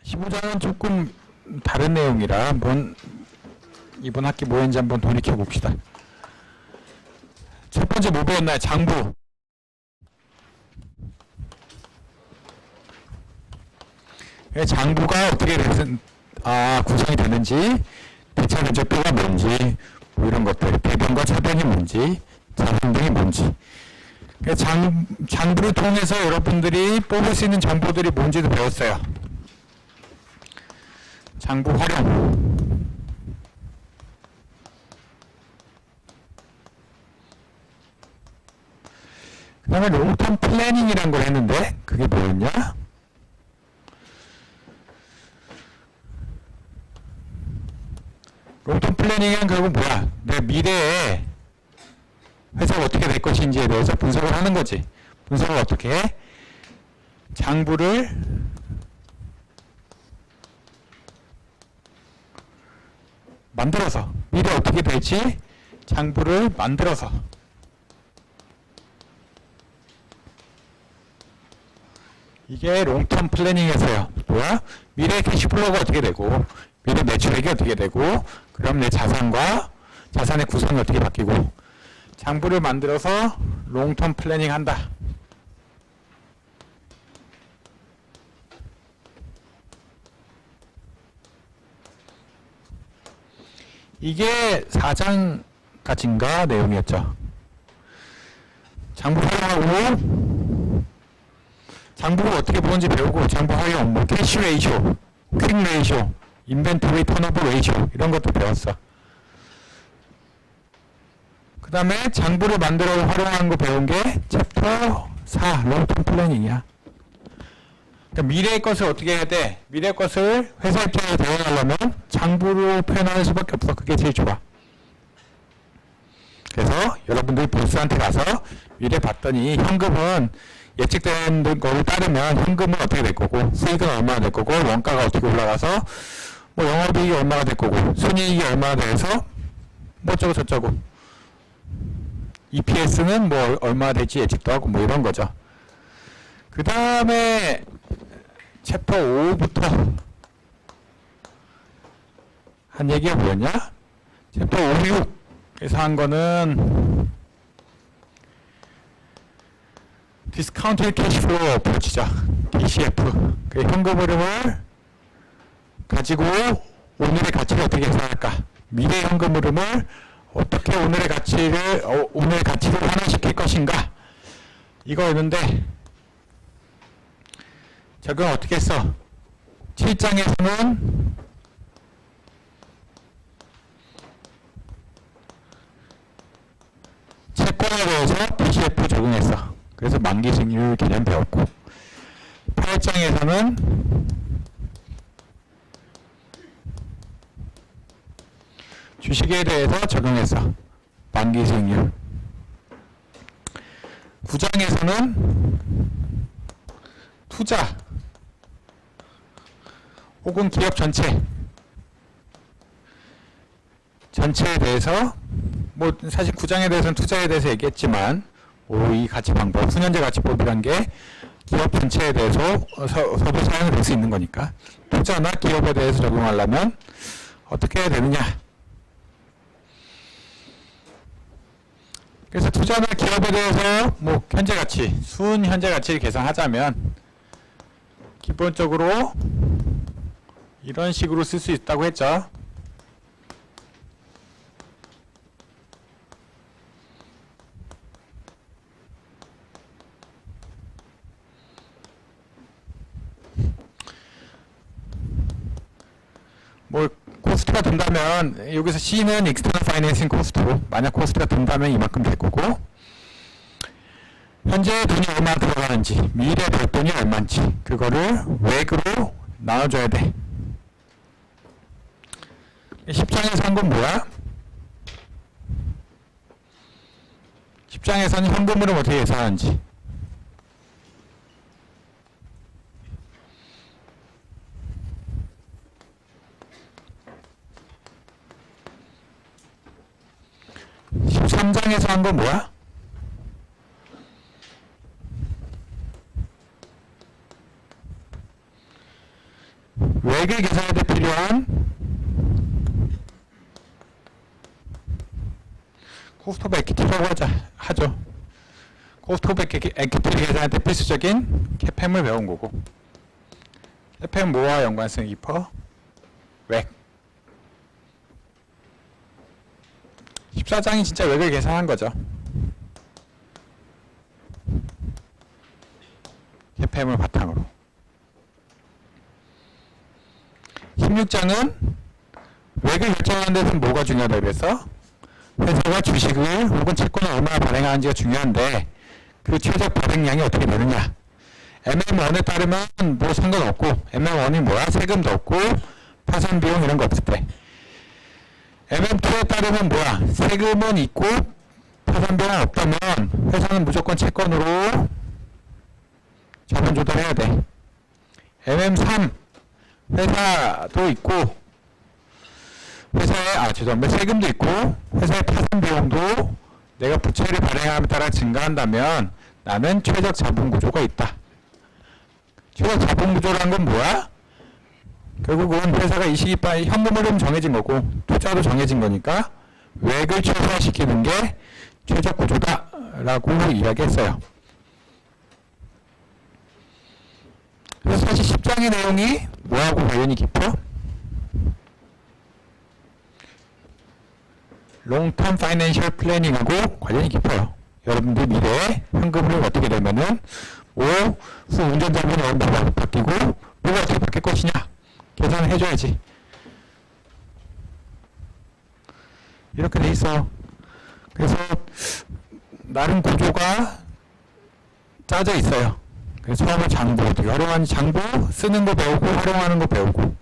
15장은 조금 다른 내용이라 이번 학기 뭐였는지 한번 돌이켜 봅시다. 첫 번째 뭐 배웠나요? 장부. 장부가 어떻게 구성이 되는지, 대차 면적비가 뭔지, 뭐 이런 것들, 배변과 차변이 뭔지, 자산 등이 뭔지. 장부를 통해서 여러분들이 뽑을 수 있는 정보들이 뭔지도 배웠어요. 장부 활용. 그 다음에 롱텀 플래닝이라는 걸 했는데 그게 뭐였냐? 롱텀 플래닝은 결국 뭐야? 내 미래에 회사가 어떻게 될 것인지에 대해서 분석을 하는 거지. 분석을 어떻게 해? 장부를 만들어서 미래 어떻게 될지 장부를 만들어서 이게 롱텀 플래닝에서요. 뭐야? 미래 캐시플로우가 어떻게 되고 미래 매출액이 어떻게 되고 그럼 내 자산의 구성이 어떻게 바뀌고 장부를 만들어서 롱텀 플래닝 한다. 이게 4장까지인가 내용이었죠. 장부 활용하고 장부를 어떻게 보는지 배우고 장부 활용, 뭐 캐시 레이쇼, 퀵 레이쇼, 인벤토리 턴오버 레이쇼 이런 것도 배웠어. 그 다음에 장부를 만들어 활용하는 거 배운 게 챕터 4 롱텀 플래닝이야. 그러니까 미래의 것을 어떻게 해야 돼? 미래의 것을 회사 입장에서 대응하려면 장부로 표현하는 수밖에 없어. 그게 제일 좋아. 그래서 여러분들이 보스한테 가서 미래 봤더니 현금은 예측된 거를 따르면 현금은 어떻게 될 거고 수익은 얼마나 될 거고 원가가 어떻게 올라가서 뭐 영업이익이 얼마나 될 거고 순이익이 얼마나 돼서 뭐 어쩌고 저쩌고 EPS는 뭐 얼마나 될지 예측도 하고 뭐 이런 거죠. 그 다음에 챕터 5부터 한 얘기가 뭐였냐? 챕터 5, 6에서 한 거는 디스카운트 캐시플로우 어프로치죠. DCF. 그 현금 흐름을 가지고 오늘의 가치를 어떻게 계산할까? 미래 현금 흐름을 어떻게 오늘의 가치를 환원시킬 것인가? 이거였는데 적용 어떻게 했어? 7장에서는 채권에 대해서 DCF 적용했어. 그래서 만기 승률 개념 배웠고 8장에서는 주식에 대해서 적용했어. 만기 승률. 9장에서는 투자 혹은 기업 전체에 대해서 뭐 사실 9장에 대해서는 투자에 대해서 얘기했지만 이 가치 방법, 순현재 가치법이란 게 기업 전체에 대해서 서로 사용이 될 수 있는 거니까 투자나 기업에 대해서 적용하려면 어떻게 해야 되느냐. 그래서 투자나 기업에 대해서 뭐 현재 가치, 순 현재 가치를 계산하자면 기본적으로 이런 식으로 쓸 수 있다고 했죠. 뭐 코스트가 든다면 여기서 C는 external financing 코스트고 만약 코스트가 든다면 이만큼 될 거고 현재 돈이 얼마나 들어가는지 미래 벌 돈이 얼마인지 그거를 외액으로 나눠줘야 돼. 10장에서 한 건 뭐야? 10장에서는 현금 흐름 어떻게 계산하는지 삼 3장에서 한 건 뭐야? 외길 계산할 때 필요한 코스트 오브 에퀴티라고 하죠. 코스트 오브 에퀴티를 계산할 때 필수적인 CAPM을 배운 거고, CAPM 뭐와 연관성이 깊어? 웩. 14장이 진짜 웩을 계산한 거죠. CAPM을 바탕으로. 16장은 웩을 결정하는 데서 뭐가 중요하다 그래서 회사가 주식을 혹은 채권을 얼마나 발행하는지가 중요한데 그 최적 발행량이 어떻게 되느냐. MM1에 따르면 뭐 상관없고, MM1이 뭐야? 세금도 없고 파산 비용 이런 거 없을 때. MM2에 따르면 뭐야? 세금은 있고 파산 비용은 없다면 회사는 무조건 채권으로 자본 조달해야 돼. MM3 회사도 있고 회사에 죄송합니다. 세금도 있고 회사의 파산 비용도 내가 부채를 발행함에 따라 증가한다면 나는 최적 자본 구조가 있다. 최적 자본 구조라는 건 뭐야? 결국은 회사가 이 시기 빠이 현금 흐름 정해진 거고 투자도 정해진 거니까 웩을 최소화시키는 게 최적 구조다라고 이야기했어요. 그래서 사실 10장의 내용이 뭐하고 관련이 깊어? 롱텀 파이낸셜 플래닝하고 관련이 깊어요. 여러분들 미래에 현금을 어떻게 되면은 후 운전자분이 얼마나 바뀌고 뭐가 어떻게 바뀔 것이냐 계산을 해줘야지. 이렇게 돼 있어. 그래서 나름 구조가 짜져 있어요. 그래서 처음에 장부 어떻게 활용하는지 장부 쓰는 거 배우고 활용하는 거 배우고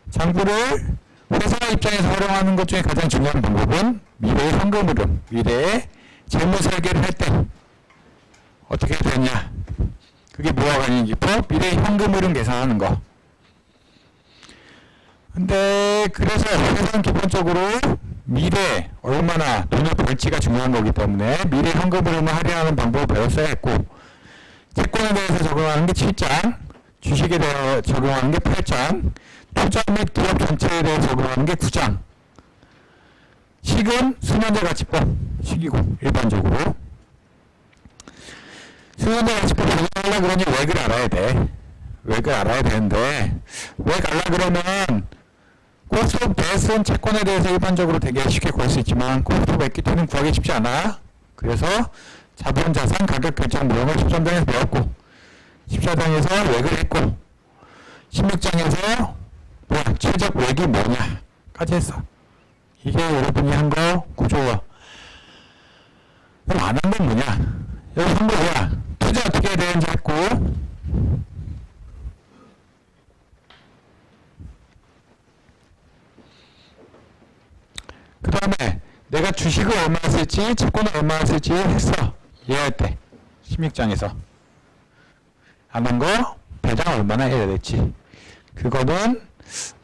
장부를 회사 입장에서 활용하는 것 중에 가장 중요한 방법은 미래의 현금 흐름, 미래의 재무 설계를 할 때 어떻게 되냐. 그게 뭐와 관련이 깊어? 미래의 현금 흐름 계산하는 거. 근데 그래서 회사는 기본적으로 미래에 얼마나 돈을 벌지가 중요한 거기 때문에 미래 현금 흐름을 할애하는 방법을 배웠어야 했고 채권에 대해서 적용하는 게 7장, 주식에 대해 적용하는 게 8장, 투자 및 기업 전체에 대해 적용하는 게 9장. 식은 수면제 가치법, 식이고 일반적으로. 수면제 가치법 적용하려고 그러니 웩을 알아야 돼. 웩을 알아야 되는데 웩 알라 그러면 코스트 오브 뎁은 채권에 대해서 일반적으로 되게 쉽게 구할 수 있지만 코스트 오브 에퀴티는 구하기 쉽지 않아. 그래서 자본, 자산, 가격 결정 내용을 13장에서 배웠고 14장에서 웩을 했고 16장에서 뭐야, 최적 웩이 뭐냐까지 했어. 이게 여러분이 한 거 구조가. 그럼 안 한 건 뭐냐? 여기 한 거 뭐야? 투자 어떻게 해야 되는지 했고 그 다음에 내가 주식을 얼마나 쓸지 채권을 얼마나 쓸지 했어. 이해할 때 16장에서 안 한 거 배당 얼마나 해야 될지 그거는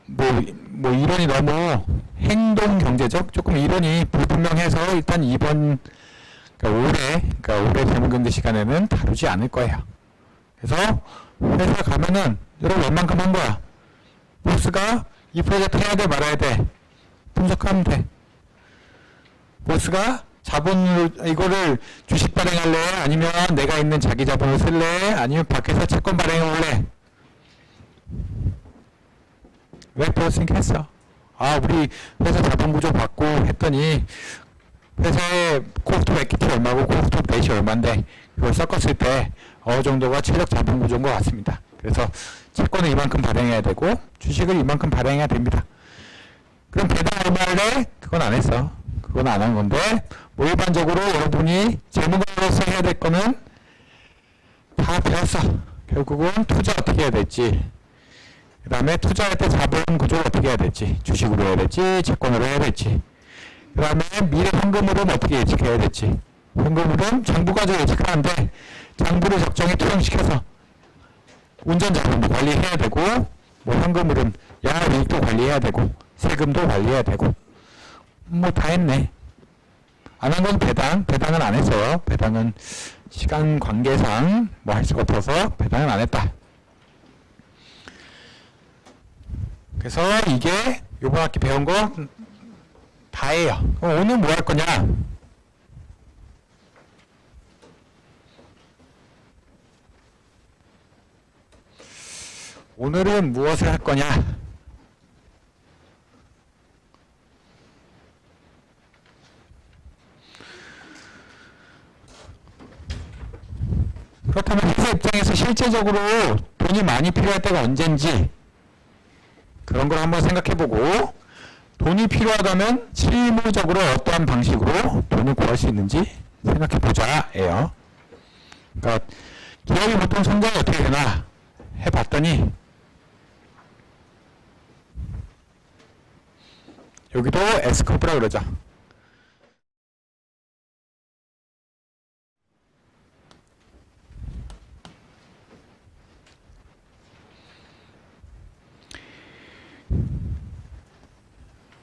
뭐 이론이 너무 행동 경제적 조금 이론이 불분명해서 일단 이번 그러니까 올해 재무경제 시간에는 다루지 않을 거예요. 그래서 회사 가면은 여러분 웬만큼 한 거야. 보스가 이 프로젝트 해야 돼 말아야 돼 분석하면 돼. 보스가 자본으로 이거를 주식 발행할래? 아니면 내가 있는 자기 자본을 쓸래? 아니면 밖에서 채권 발행할래? 왜 보스ink 했어? 우리 회사 자본 구조 받고 했더니 회사의 코스트 오브 에퀴티 얼마고 코스트 오브 뎁이 얼마인데 그걸 섞었을 때 어느 정도가 최적 자본 구조인 것 같습니다. 그래서 채권을 이만큼 발행해야 되고 주식을 이만큼 발행해야 됩니다. 그럼 배당 얼마 할래? 그건 안 했어. 그건 안 한 건데 뭐 일반적으로 여러분이 재무관으로서 해야 될 거는 다 배웠어. 결국은 투자 어떻게 해야 될지 그 다음에 투자할 때 자본 구조를 어떻게 해야 될지 주식으로 해야 될지 채권으로 해야 될지 그 다음에 미래 현금으로는 어떻게 예측해야 될지 현금으로는 장부가지고 예측하는데 장부를 적정히 투영시켜서 운전자본도 관리해야 되고 뭐 현금으로는 야이익도 관리해야 되고 세금도 관리해야 되고 뭐 다 했네. 안 한 건 배당은 안 했어요. 배당은 시간 관계상 뭐 할 수가 없어서 배당은 안 했다. 그래서 이게 요번 학기 배운 거 다예요. 그럼 오늘 뭐 할 거냐? 오늘은 무엇을 할 거냐? 그렇다면 회사 입장에서 실제적으로 돈이 많이 필요할 때가 언젠지 그런 걸 한번 생각해보고, 돈이 필요하다면 실무적으로 어떠한 방식으로 돈을 구할 수 있는지 생각해보자 예요. 그러니까 기업이 보통 성장이 어떻게 되나 해봤더니 여기도 S커브라 그러죠.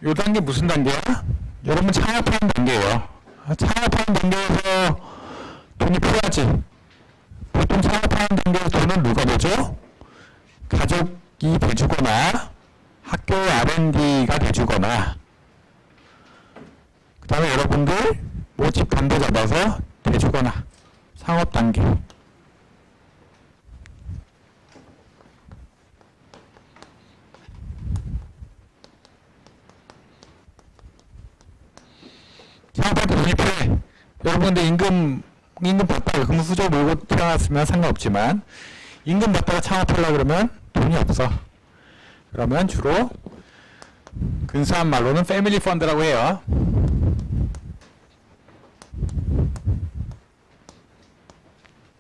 요 단계 무슨 단계야? 여러분 창업하는 단계예요. 창업하는 단계에서 돈이 필요하지. 보통 창업하는 단계에서 돈은 누가 내죠? 가족이 대주거나 학교 R&D가 대주거나, 그 다음에 여러분들 모집 단도 잡아서 대주거나. 창업 단계. 창업할 때 돈이 필요해. 여러분들 임금 받다가 금수저 몰고 태어났으면 상관없지만, 임금 받다가 창업하려고 그러면 돈이 없어. 그러면 주로 근사한 말로는 패밀리 펀드라고 해요.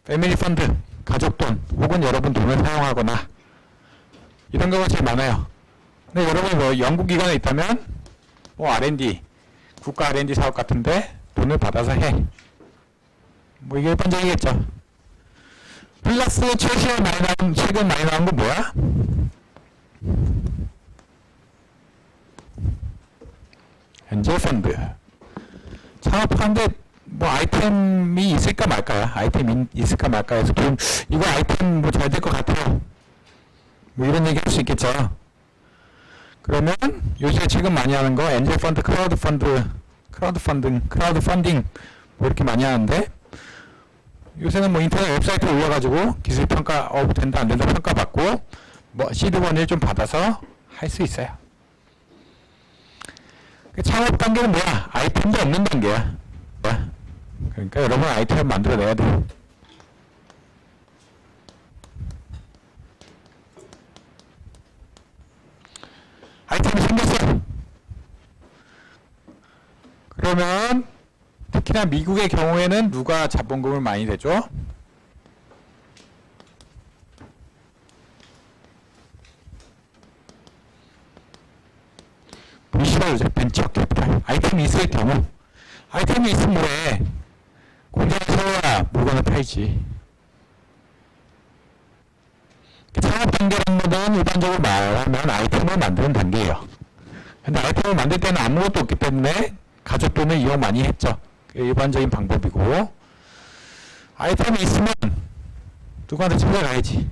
패밀리 펀드, 가족 돈, 혹은 여러분 돈을 사용하거나, 이런 경우가 제일 많아요. 근데 여러분이 뭐 연구기관에 있다면 뭐 R&D, 국가 R&D 사업 같은데 돈을 받아서 해. 뭐 이게 일반적이겠죠. 플러스 최근 많이 나온 거 뭐야? 엔젤 펀드. 창업하는데 뭐 아이템이 있을까 말까야. 아이템이 있을까 말까 해서 돈, 이거 아이템 뭐 잘 될 것 같아요. 뭐 이런 얘기 할 수 있겠죠. 그러면 요새 지금 많이 하는 거 엔젤 펀드, 크라우드 펀딩 뭐 이렇게 많이 하는데, 요새는 뭐 인터넷 웹사이트에 올려가지고 기술 평가 된다 안 된다 평가받고 뭐 시드머니를 좀 받아서 할 수 있어요. 창업 단계는 뭐야? 아이템도 없는 단계야. 그러니까 여러분 아이템을 만들어내야 돼. 아이템이 생겼어. 그러면 특히나 미국의 경우에는 누가 자본금을 많이 대죠? VC라고 벤처 캐피탈. 아이템이 있을 경우. 아이템이 있으면 뭐해? 공장을 세워야 물건을 팔지. 창업 단계라는 것은 일반적으로 말하면 아이템을 만드는 단계예요. 근데 아이템을 만들 때는 아무것도 없기 때문에 가족 돈을 이용 많이 했죠. 그게 일반적인 방법이고, 아이템이 있으면 누구한테 찾아가야지.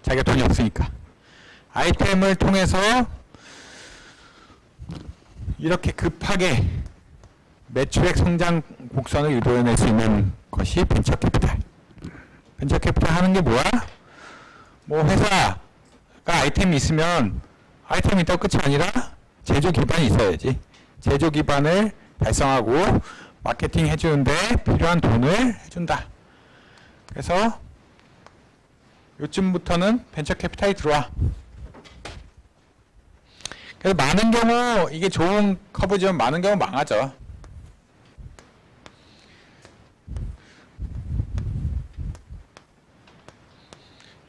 자기가 돈이 없으니까. 아이템을 통해서 이렇게 급하게 매출액 성장 곡선을 유도해낼 수 있는 것이 벤처 캐피탈. 벤처 캐피탈 하는 게 뭐야? 뭐 회사가 아이템이 있으면 아이템이 있다고 끝이 아니라 제조 기반이 있어야지. 제조 기반을 달성하고 마케팅 해주는데 필요한 돈을 해준다. 그래서 요쯤부터는 벤처 캐피탈이 들어와. 그래서 많은 경우 이게 좋은 커브지만 많은 경우 망하죠.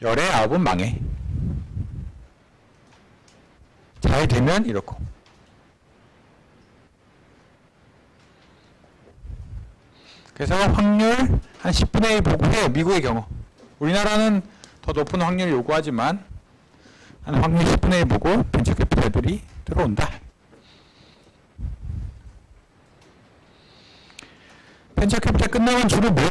열에 9은 망해. 잘 되면 이렇고. 그래서 확률 한 10분의 1 보고 해요. 미국의 경우. 우리나라는 더 높은 확률 요구하지만 한 확률 10분의 1 보고 벤처 캐피탈들이 들어온다. 벤처 캐피탈 끝나면 주로 뭐해?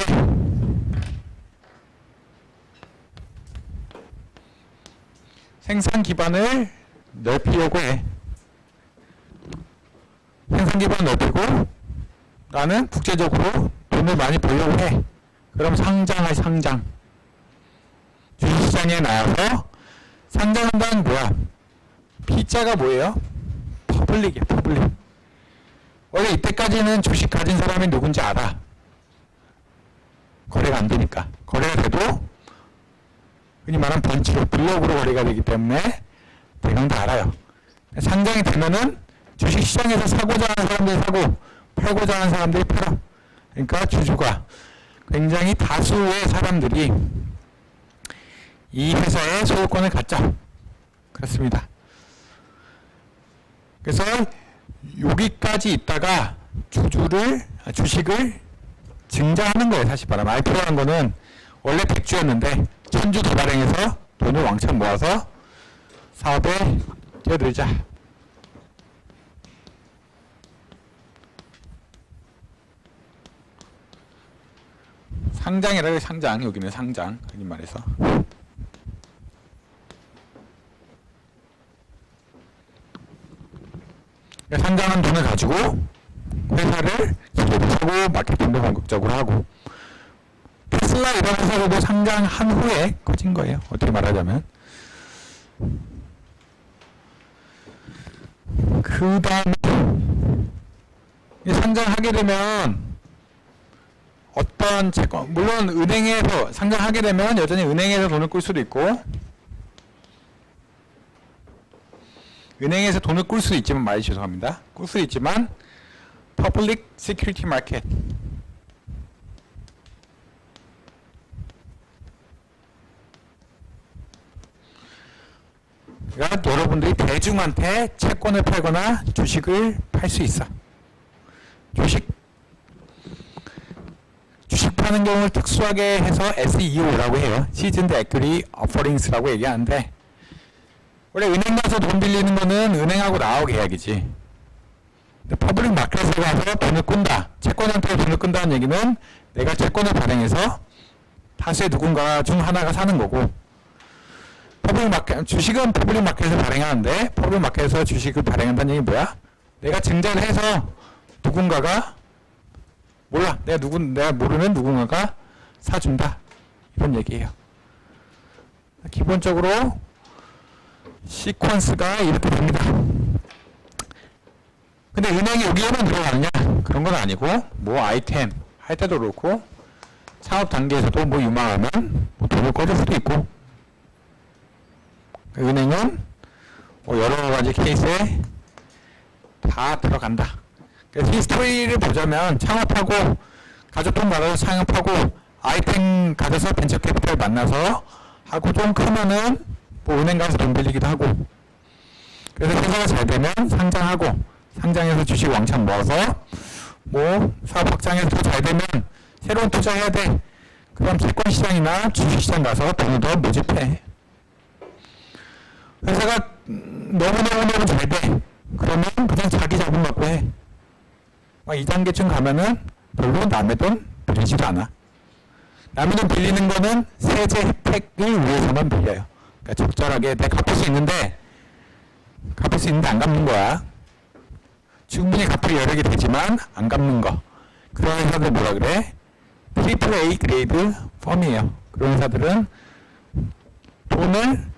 생산 기반을 넓히려고 해. 생산 기반을 넓히고 나는 국제적으로 돈을 많이 벌려고 해. 그럼 상장할 상장. 주식시장에 나와서 상장한다는 뭐야? P자가 뭐예요? 퍼블릭이야, 퍼블릭. 원래 이때까지는 주식 가진 사람이 누군지 알아. 거래가 안 되니까. 거래가 돼도 흔히 말하는 번치로, 블록으로 거래가 되기 때문에 대강 다 알아요. 상장이 되면은 주식시장에서 사고자 하는 사람들이 사고 팔고자 하는 사람들이 팔아. 그러니까 주주가 굉장히 다수의 사람들이 이 회사의 소유권을 갖죠. 그렇습니다. 그래서 여기까지 있다가 주식을 증자하는 거예요. 사실 말하면 IPO라는 거는 원래 100주였는데 1000주 더 발행해서 돈을 왕창 모아서 사업에 뛰어들자. 상장이라고 해요. 상장. 여기는 상장. 흔히 말해서. 상장한 돈을 가지고 회사를 기업을 사고 마케팅도 본격적으로 하고, 테슬라 이런 회사들도 상장한 후에 커진 거예요. 어떻게 말하자면. 그 다음에 상장하게 되면 어떤 채권, 물론 은행에서 상장하게 되면 여전히 은행에서 돈을 꿀 수도 있고, 은행에서 돈을 꿀 수도 있지만, 말이 죄송합니다. 꿀 수도 있지만 Public Security Market, 그러니까 여러분들이 대중한테 채권을 팔거나 주식을 팔 수 있어. 주식 파는 경우를 특수하게 해서 SEO라고 해요. Seasoned Equity Offerings라고 얘기하는데, 원래 은행 가서 돈 빌리는 거는 은행하고 나하고 계약이지. 근데 퍼블릭 마켓에 가서 돈을 꾼다, 채권 형태로 돈을 꾼다는 얘기는 내가 채권을 발행해서 다수의 누군가 중 하나가 사는 거고, 퍼블릭 마켓, 주식은 퍼블릭 마켓에서 발행하는데, 퍼블릭 마켓에서 주식을 발행한다는 얘기 뭐야? 내가 증자를 해서 누군가가 몰라, 내가 모르는 누군가가 사준다, 이런 얘기예요. 기본적으로 시퀀스가 이렇게 됩니다. 근데 은행이 여기에만 들어가느냐? 그런 건 아니고, 뭐 아이템 할 때도 그렇고, 창업 단계에서도 뭐 유망하면 뭐 돈을 꿔줄 수도 있고, 은행은 뭐 여러 가지 케이스에 다 들어간다. 그래서 히스토리를 보자면, 창업하고 가족돈 받아서 창업하고 아이템 가져서 벤처 캐피탈 만나서 하고, 좀 크면은 뭐 은행 가서 돈 빌리기도 하고, 그래서 회사가 잘 되면 상장하고, 상장해서 주식 왕창 모아서 뭐 사업 확장해서 더 잘 되면 새로운 투자해야 돼. 그럼 채권 시장이나 주식 시장 가서 돈을 더 모집해. 회사가 너무너무 잘 돼. 그러면 그냥 자기 자본 갖고 해. 막 2단계쯤 가면은 별로 남의 돈 빌리지도 않아. 남의 돈 빌리는 거는 세제 혜택을 위해서만 빌려요. 그러니까 적절하게 내가 갚을 수 있는데 안 갚는 거야. 충분히 갚을 여력이 되지만 안 갚는 거. 그런 회사들 뭐라 그래? 트리플 A 그레이드 펌이에요. 그런 회사들은 돈을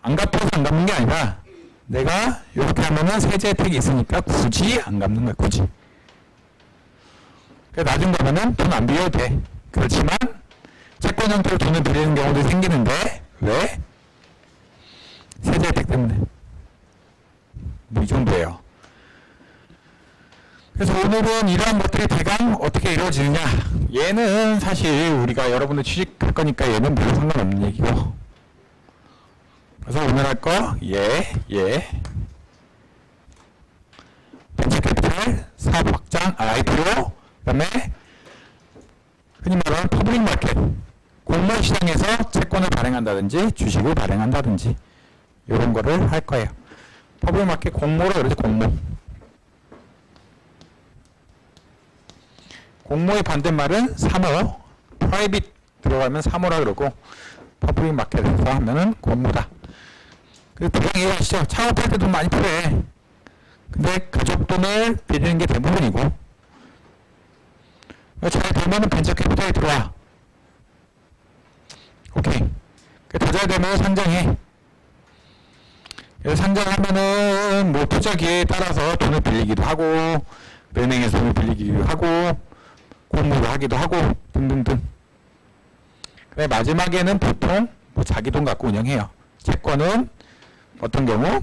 안 갚아서 안 갚는 게 아니라, 내가 이렇게 하면은 세제 혜택이 있으니까 굳이 안 갚는 거야, 굳이. 그래서 나중 가면은 돈 안 빌려도 돼. 그렇지만 채권 형태로 돈을 빌리는 경우도 생기는데, 왜? 세제 혜택 때문에. 뭐 이 정도예요. 그래서 오늘은 이러한 것들이 대강 어떻게 이루어지느냐. 얘는 사실 우리가 여러분들 취직할 거니까 얘는 별로 상관없는 얘기고. 그래서 오늘 할 거, 벤처 캐피탈, 사업 확장, IPO, 그 다음에 흔히 말하는 퍼블릭 마켓, 공모 시장에서 채권을 발행한다든지 주식을 발행한다든지 이런 거를 할 거예요. 퍼블릭 마켓 공모로 그러죠, 공모. 공모의 반대말은 사모, 프라이빗 들어가면 사모라 그러고, 퍼블릭 마켓에서 하면은 공모다. 그 대강 이해하시죠? 창업할 때 돈 많이 필요해. 근데 가족 돈을 빌리는 게 대부분이고, 잘 되면은 벤처 캐피탈이 들어와. 오케이. 더 잘 되면 상장해. 그래서 상장하면은 뭐 투자 기회에 따라서 돈을 빌리기도 하고, 은행에서 돈을 빌리기도 하고, 공모를 하기도 하고, 등등등. 그래, 마지막에는 보통 뭐 자기 돈 갖고 운영해요. 채권은 어떤 경우?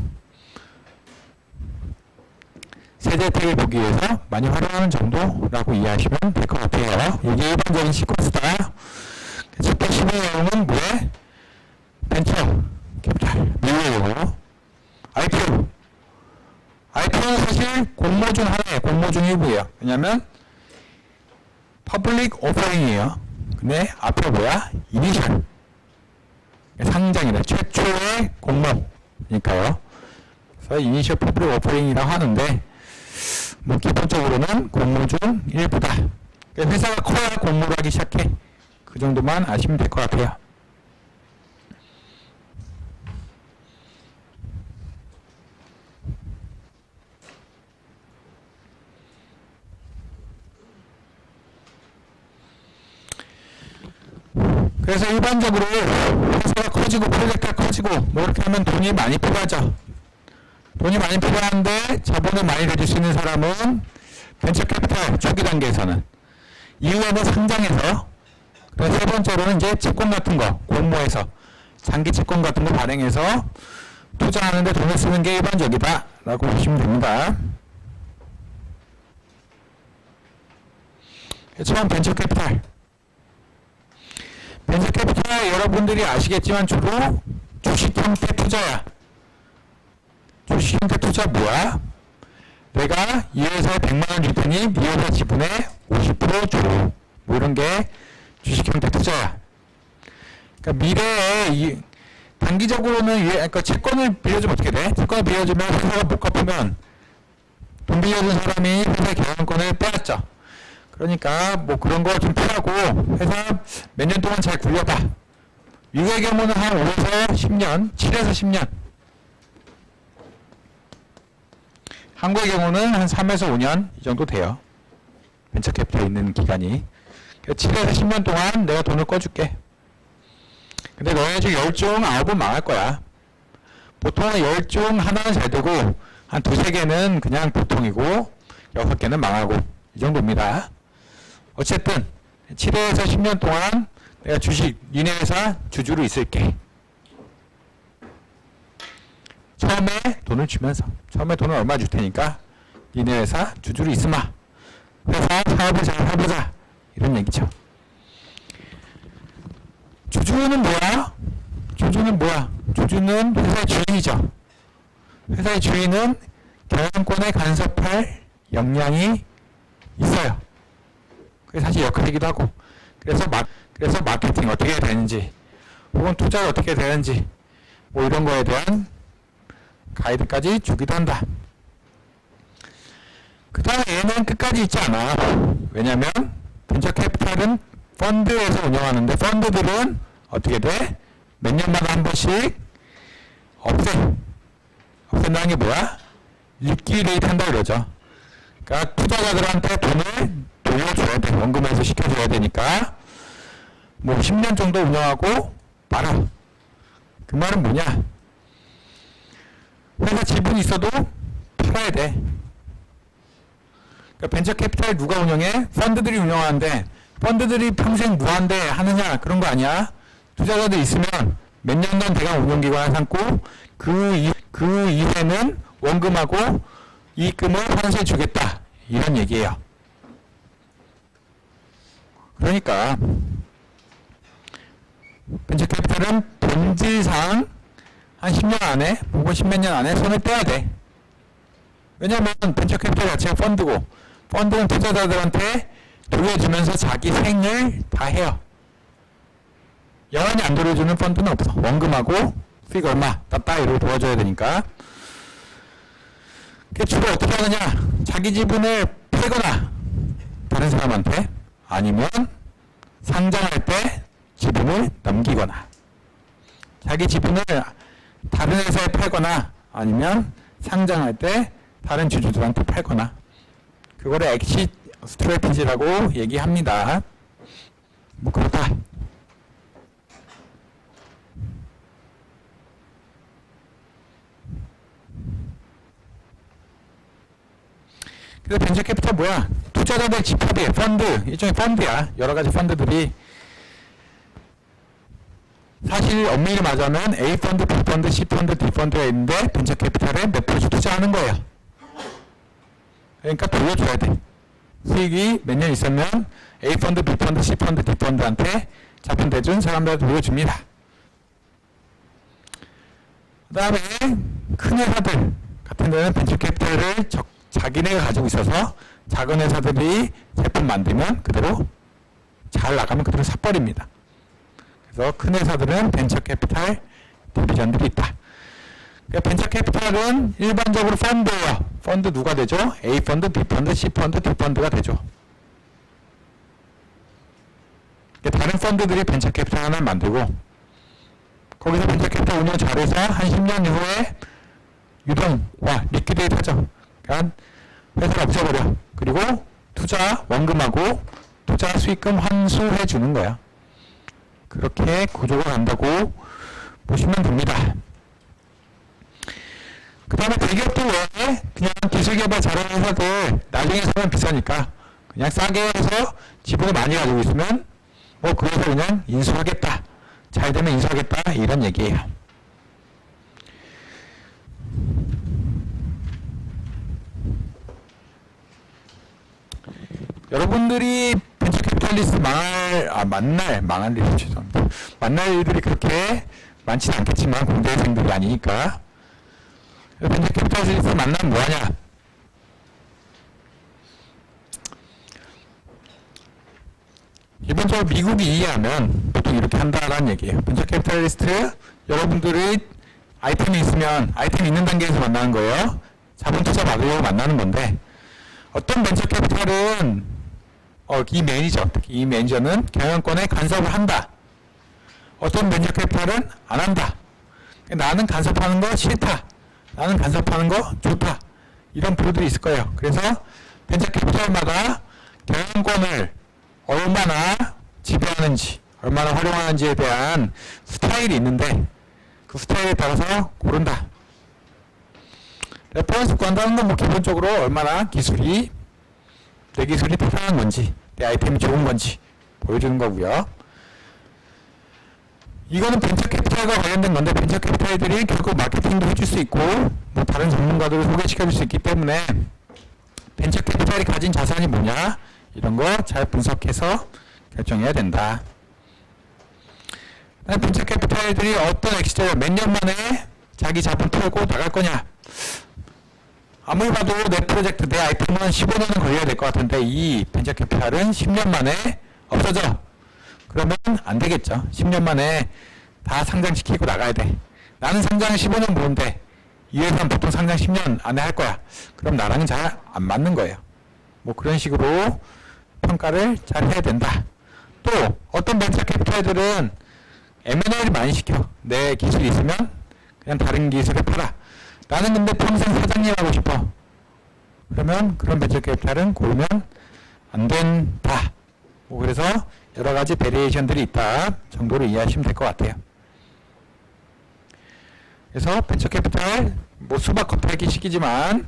세제 혜택을 보기 위해서 많이 활용하는 정도라고 이해하시면 될 것 같아요. 이게 일반적인 시퀀스다. 첫 번째 내용은 뭐에? 벤처 캐피탈, 미국이고, IPO. IPO는 사실 공모 중 하나예요. 공모 중 일부예요. 왜냐면 퍼블릭 오퍼링이에요. 근데 앞에 뭐야? 이니셜. 상장이다. 최초의 공모니까요. 그래서 이니셜 퍼블릭 오퍼링이라고 하는데, 뭐 기본적으로는 공모 중 일부다. 회사가 커야 공모를 하기 시작해. 그 정도만 아시면 될 것 같아요. 그래서 일반적으로 회사가 커지고 프로젝트가 커지고 뭐 이렇게 하면 돈이 많이 필요하죠. 돈이 많이 필요한데 자본을 많이 가질 수 있는 사람은 벤처 캐피탈 초기 단계에서는, 이후에는 상장해서, 그래서 세 번째로는 이제 채권 같은 거 공모해서 장기 채권 같은 거 발행해서 투자하는데 돈을 쓰는 게 일반적이다 라고 보시면 됩니다. 처음 벤처 캐피탈. 벤처 캐피탈 여러분들이 아시겠지만 주로 주식 형태 투자야. 주식 형태 투자 뭐야? 내가 이 회사에 100만원 줄 테니 네 회사 지분의 50% 줘. 뭐 이런 게 주식 형태 투자야. 그러니까 미래에 단기적으로는 그러니까 채권을 빌려주면 어떻게 돼? 채권을 빌려주면 회사가 못 갚으면 돈 빌려준 사람이 회사의 경영권을 빼앗죠. 그러니까 뭐 그런 거 좀 피하고 회사 몇 년 동안 잘 굴려봐. 미국의 경우는 한 5에서 10년, 7에서 10년. 한국의 경우는 한 3에서 5년 이 정도 돼요. 벤처 캐피탈에 있는 기간이. 7에서 10년 동안 내가 돈을 꺼줄게. 근데 너네 중 10중 9은 망할 거야. 보통은 10중 하나는 잘 되고 한 2-3개는 그냥 보통이고 6개는 망하고 이 정도입니다. 어쨌든 7에서 10년 동안 내가 주식 니네 회사 주주로 있을게. 처음에 돈을 주면서, 처음에 돈을 얼마 줄 테니까 니네 회사 주주로 있으마. 회사 사업을 잘 해보자. 이런 얘기죠. 주주는 뭐야? 주주는 뭐야? 주주는 회사의 주인이죠. 회사의 주인은 경영권에 간섭할 역량이 있어요. 그게 사실 역할이기도 하고. 그래서 마케팅 어떻게 해야 되는지, 혹은 투자가 어떻게 해야 되는지, 뭐 이런 거에 대한 가이드까지 주기도 한다. 그 다음에 얘는 끝까지 있지 않아. 왜냐면 벤처 캐피탈은 펀드에서 운영하는데, 펀드들은 어떻게 돼? 몇 년마다 한 번씩 없앤다는 게 뭐야? 리퀴데이트 한다고 그러죠. 그러니까 투자자들한테 돈을 돌려줘야 돼. 원금에서 시켜줘야 되니까 뭐 10년 정도 운영하고 말아. 그 말은 뭐냐? 회사 지분이 있어도 팔아야 돼. 그러니까 벤처 캐피탈 누가 운영해? 펀드들이 운영하는데, 펀드들이 평생 무한대 하느냐? 그런 거 아니야. 투자자들 있으면 몇 년간 대강 운영기관을 삼고 그 이후에는 원금하고 이익금을 환수해 주겠다. 이런 얘기예요. 그러니까 벤처 캐피탈은 본질상 한 10년 안에 혹은 10몇 년 안에 손을 떼야 돼. 왜냐면 벤처 캐피탈 자체가 펀드고, 펀드는 투자자들한테 돌려주면서 자기 생을 다 해요. 영원히 안 돌려주는 펀드는 없어. 원금하고 수익 얼마 따따이로 도와줘야 되니까. 그게 주로 어떻게 하느냐? 자기 지분을 팔거나 다른 사람한테, 아니면 상장할 때 지분을 넘기거나. 자기 지분을 다른 회사에 팔거나 아니면 상장할 때 다른 주주들한테 팔거나 그거를 엑시트 스트래티지라고 얘기합니다. 뭐 그렇다. 그래서 벤처 캐피탈 뭐야? 투자자들 집합이에요. 펀드, 일종의 펀드야. 여러 가지 펀드들이 사실 엄밀히 말하자면 A 펀드, B 펀드, C 펀드, D 펀드가 있는데 벤처 캐피탈에 몇 프로씩 투자하는 거예요. 그러니까 돌려줘야 돼. 수익이 몇 년 있으면 A 펀드, B 펀드, C 펀드, D 펀드한테 자본 대준 사람들한테 돌려줍니다. 그 다음에 큰 회사들 같은 데는 벤처 캐피탈을 자기네가 가지고 있어서 작은 회사들이 제품 만들면 그대로 잘 나가면 그대로 사버립니다. 그래서 큰 회사들은 벤처 캐피탈 디비전들이 있다. 그러니까 벤처 캐피탈은 일반적으로 펀드예요. 펀드 누가 되죠? A 펀드, B 펀드, C 펀드, D 펀드가 되죠. 그러니까 다른 펀드들이 벤처 캐피탈 하나를 만들고 거기서 벤처 캐피탈 운영 잘해서 한 10년 이후에 리퀴데이트 하죠. 그러니까 회사를 없애버려. 그리고 투자 원금하고 투자 수익금 환수해 주는 거야. 그렇게 구조가 간다고 보시면 됩니다. 그 다음에 대기업들 외에 그냥 기술개발 잘하는 회사들 나중에 사면 비싸니까 그냥 싸게 해서 지분을 많이 가지고 있으면 뭐 그 회사 그냥 인수하겠다. 잘 되면 인수하겠다. 이런 얘기예요. 여러분들이 벤처 캐피탈리스트 망할 일이 죄송합니다. 만날 일들이 그렇게 많지는 않겠지만 공대생들이 아니니까 벤처 캐피탈리스트 만나면 뭐하냐? 기본적으로 미국이 이해하면 보통 이렇게 한다라는 얘기예요. 벤처 캐피탈리스트 여러분들이 아이템이 있으면 아이템이 있는 단계에서 만나는 거예요. 자본 투자 받으려고 만나는 건데 어떤 벤처 캐피탈은 특히 이 매니저는 경영권에 간섭을 한다. 어떤 벤처 캐피탈은 안 한다. 나는 간섭하는 거 싫다. 나는 간섭하는 거 좋다. 이런 부류들이 있을 거예요. 그래서 벤처 캐피탈마다 경영권을 얼마나 지배하는지, 얼마나 활용하는지에 대한 스타일이 있는데 그 스타일에 따라서 고른다. 레퍼런스 구한다는 건 뭐 기본적으로 얼마나 내 기술이 편한 건지, 내 아이템이 좋은 건지 보여주는 거고요. 이거는 벤처 캐피탈과 관련된 건데 벤처 캐피탈들이 결국 마케팅도 해줄 수 있고 뭐 다른 전문가들을 소개시켜줄 수 있기 때문에 벤처 캐피탈이 가진 자산이 뭐냐 이런 거 잘 분석해서 결정해야 된다. 벤처 캐피탈들이 어떤 엑시트를 몇 년 만에 자기 자본 털고 나갈 거냐. 아무리 봐도 내 프로젝트, 내 아이템은 15년은 걸려야 될 것 같은데 이 벤처 캐피탈은 10년 만에 없어져. 그러면 안 되겠죠. 10년 만에 다 상장시키고 나가야 돼. 나는 상장을 15년 보는데 이 회사는 보통 상장 10년 안에 할 거야. 그럼 나랑은 잘 안 맞는 거예요. 뭐 그런 식으로 평가를 잘 해야 된다. 또 어떤 벤처 캐피탈들은 M&A를 많이 시켜. 내 기술이 있으면 그냥 다른 기술을 팔아. 나는 근데 평생 사장님 하고 싶어. 그러면 그런 벤처 캐피탈은 고르면 안 된다. 뭐 그래서 여러 가지 베리에이션들이 있다 정도로 이해하시면 될 것 같아요. 그래서 벤처 캐피탈 뭐 수박 겉핥기 식이지만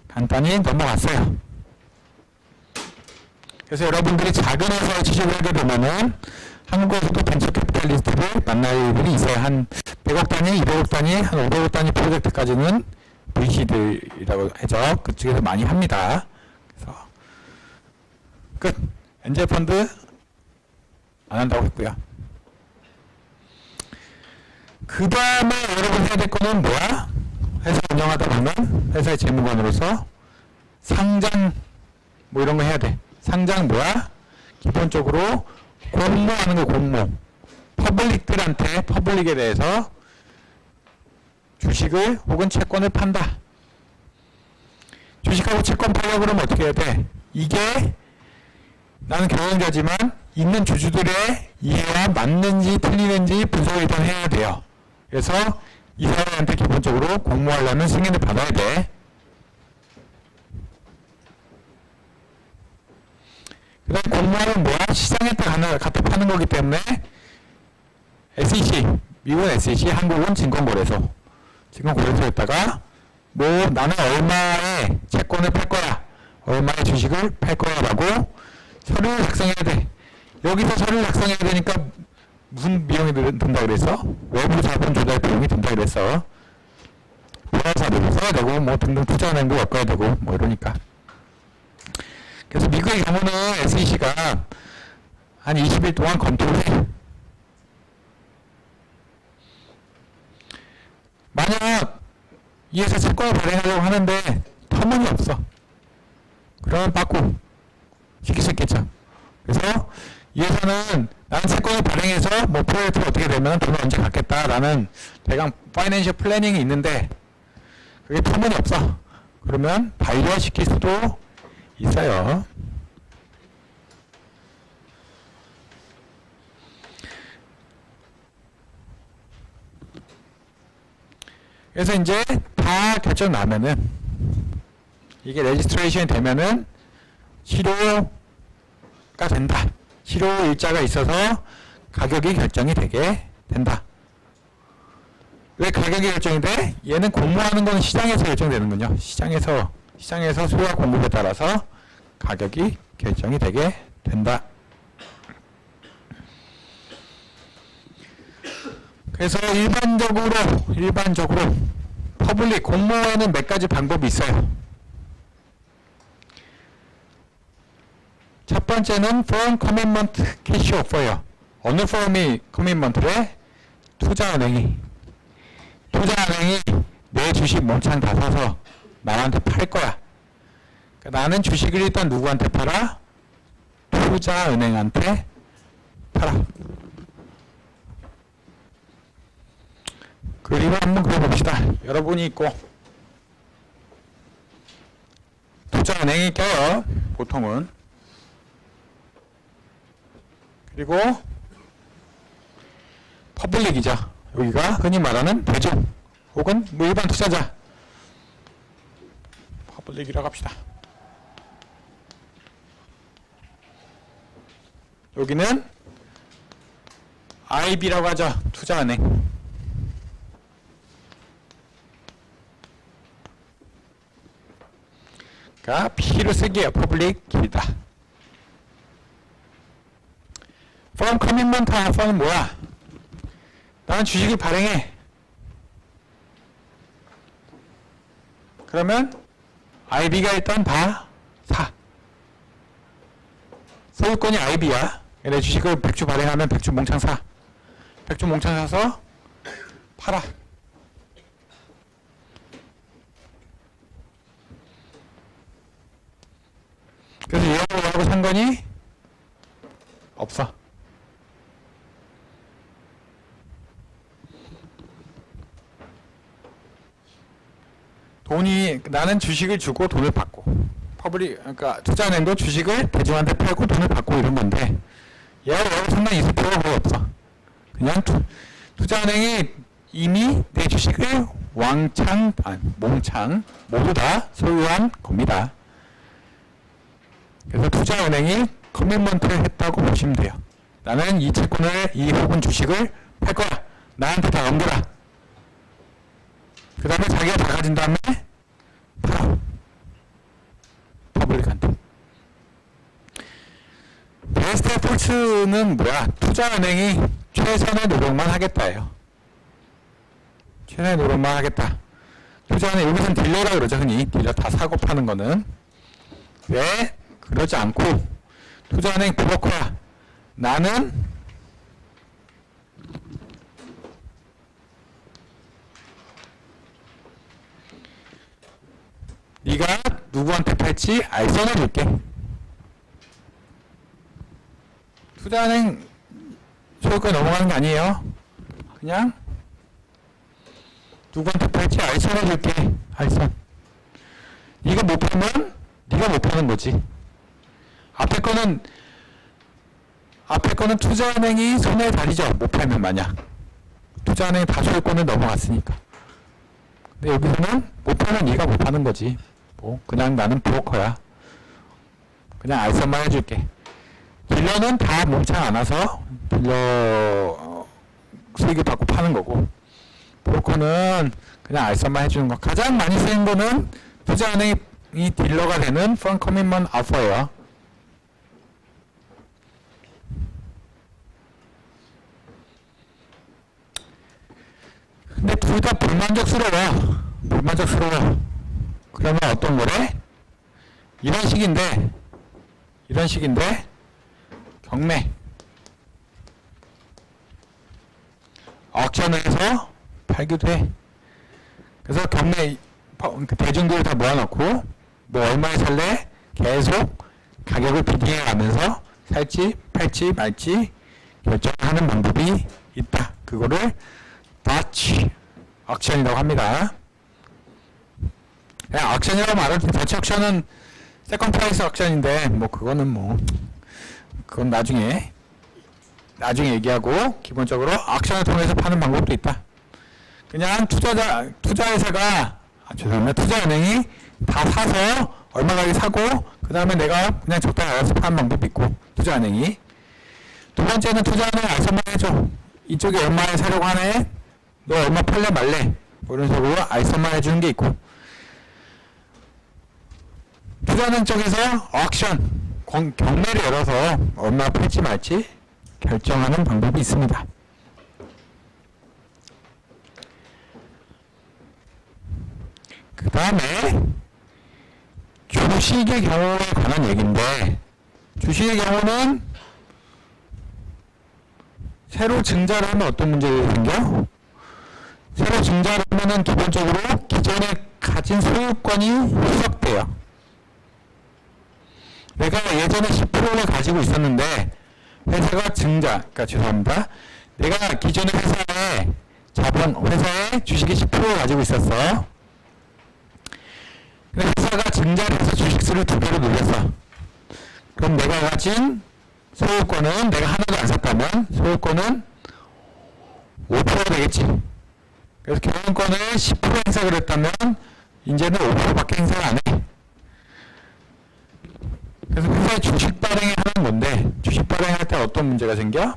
간단히 넘어갔어요. 그래서 여러분들이 작은 회사에 취직을 하게 되면은 한국에서도 벤처 캐피탈리스트를 만날 일이 있어요. 한 100억 단위, 200억 단위, 한 500억 단위 프로젝트까지는 VC들이라고 해서 그쪽에서 많이 합니다. 그래서 끝. 엔젤 펀드 안 한다고 했고요. 그 다음에 여러분 해야 될 거는 뭐야? 회사 운영하다 보면 회사의 재무관으로서 상장 뭐 이런 거 해야 돼. 상장 뭐야? 기본적으로 공모하는 거 공모. 퍼블릭에 대해서 주식을 혹은 채권을 판다. 주식하고 채권 팔려고 그러면 어떻게 해야 돼? 이게 나는 경영자지만 있는 주주들의 이해와 맞는지 틀리는지 분석을 일단 해야 돼요. 그래서 이 사람한테 기본적으로 공모하려면 승인을 받아야 돼. 그 다음 공모하면 뭐야? 시장에다 갖다 파는 거기 때문에 SEC, 미국은 SEC, 한국은 증권거래소. 증권거래소에다가 뭐 나는 얼마의 채권을 팔 거야, 얼마의 주식을 팔 거야 라고 서류를 작성해야 돼. 여기서 서류를 작성해야 되니까 무슨 비용이 든다 그랬어? 외부 자본 조달 비용이 든다 그랬어. 변호사비를 써야 되고 뭐 등등 투자은행도 엮어야 되고 뭐 이러니까. 그래서 미국의 경우는 SEC가 한 20일 동안 검토를 해. 만약 이 회사 채권을 발행하려고 하는데 터무니없어. 그러면 받고 시킬 수 있겠죠. 그래서 이 회사는 나는 채권을 발행해서 뭐 프로젝트가 어떻게 되면 돈을 언제 갚겠다라는 대강 파이낸셜 플래닝이 있는데 그게 터무니없어. 그러면 반려 시킬 수도 있어요. 그래서 이제 다 결정 나면은 이게 레지스트레이션이 되면은 실효가 된다. 실효 일자가 있어서 가격이 결정이 되게 된다. 왜 가격이 결정이 돼? 얘는 공모하는 건 시장에서 결정되는군요. 시장에서 수요와 공급에 따라서 가격이 결정이 되게 된다. 그래서 일반적으로 퍼블릭 공모에는 몇 가지 방법이 있어요. 첫 번째는 Firm Commitment Cash Offer요. 어느 펌이 커밋먼트래? 투자은행이 내 주식 몽창 다 사서 나한테 팔 거야. 그러니까 나는 주식을 일단 누구한테 팔아? 투자은행한테 팔아. 그리고 한번 그려봅시다. 여러분이 있고 투자은행이 껴요. 보통은. 그리고 퍼블릭이죠. 여기가 흔히 말하는 대중 혹은 뭐 일반 투자자. 퍼블릭이라고 합시다. 여기는 IB라고 하죠. 투자은행. 가 P로 쓸게요. 퍼블릭 길다. Firm Commitment Offer는 뭐야? 나는 주식을 발행해. 그러면 IB가 일단 다 사. 소유권이 IB야. 내 주식을 100주 발행하면 100주 몽창 사. 100주 몽창 사서 팔아. 그래서 얘하고 상관이 없어. 나는 주식을 주고 돈을 받고, 그러니까 투자은행도 주식을 대중한테 팔고 돈을 받고 이런 건데, 얘하고 상관이 있을 필요가 거의 없어. 그냥 투자은행이 이미 내 주식을 몽창 모두 다 소유한 겁니다. 그래서 투자은행이 커밋먼트를 했다고 보시면 돼요. 나는 이 채권을, 혹은 주식을 팔 거야. 나한테 다 넘겨라. 그 다음에 자기가 다 가진 다음에 팔아. 퍼블릭한테. 베스트 에포츠는 뭐야? 투자은행이 최선의 노력만 하겠다예요. 최선의 노력만 하겠다. 투자은행, 여기서는 딜러라 그러죠. 흔히 딜러 다 사고 파는 거는. 왜? 그러지 않고 투자은행 브로커야. 나는 네가 누구한테 팔지 알선해 줄게. 투자은행 소유권에 넘어가는 게 아니에요. 그냥 누구한테 팔지 알선해 줄게. 알선. 이거 못 팔면 네가 못 파는 거지. 앞에 거는 투자은행이 손에 달이죠. 못 팔면 만약. 투자은행이 다 소유권을 넘어갔으니까. 근데 여기서는 못 파는 네가 못 파는 거지. 뭐 그냥 나는 브로커야. 그냥 알선만 해줄게. 딜러는 다 몸창 안 와서 딜러 수익을 받고 파는 거고, 브로커는 그냥 알선만 해주는 거. 가장 많이 쓰는 거는 투자은행이 딜러가 되는 Firm Commitment Offer예요. 근데 둘 다 불만족스러워. 그러면 어떤 거래? 이런 식인데 경매 억션에서 팔기도 해. 그래서 경매 대중들 다 모아놓고 뭐 얼마에 살래? 계속 가격을 비딩해 가면서 살지 팔지 말지 결정하는 방법이 있다. 그거를 더치 억션이라고 합니다. 그냥 억션이라고 말하지. 더치 억션은 세컨 프라이스 억션인데 뭐 그건 나중에 얘기하고, 기본적으로 억션을 통해서 파는 방법도 있다. 그냥 투자은행이 다 사서 얼마 가게 사고 그 다음에 내가 그냥 적당히 알아서 파는 방법이 있고, 투자은행이. 두 번째는 투자은행 알선만 해줘. 이쪽이 얼마에 사려고 하네? 너 얼마 팔래 말래? 뭐 이런 식으로 알선만 해주는 게 있고, 투자은행 쪽에서 억션 경매를 열어서 얼마 팔지 말지 결정하는 방법이 있습니다. 그 다음에 주식의 경우에 관한 얘기인데, 주식의 경우는 새로 증자를 하면 어떤 문제가 생겨? 새로 증자를 하면은 기본적으로 기존에 가진 소유권이 희석돼요. 내가 예전에 10%를 가지고 있었는데 회사가 죄송합니다. 내가 기존의 회사에 주식이 10%를 가지고 있었어. 근데 회사가 증자를 해서 주식수를 2배로 늘렸어. 그럼 내가 가진 소유권은, 내가 하나도 안 샀다면 소유권은 5%가 되겠지. 그래서 경영권을 10% 행사를 했다면 이제는 5%밖에 행사를 안 해. 그래서 회사에 주식 발행을 하는 건데, 주식 발행할 때 어떤 문제가 생겨?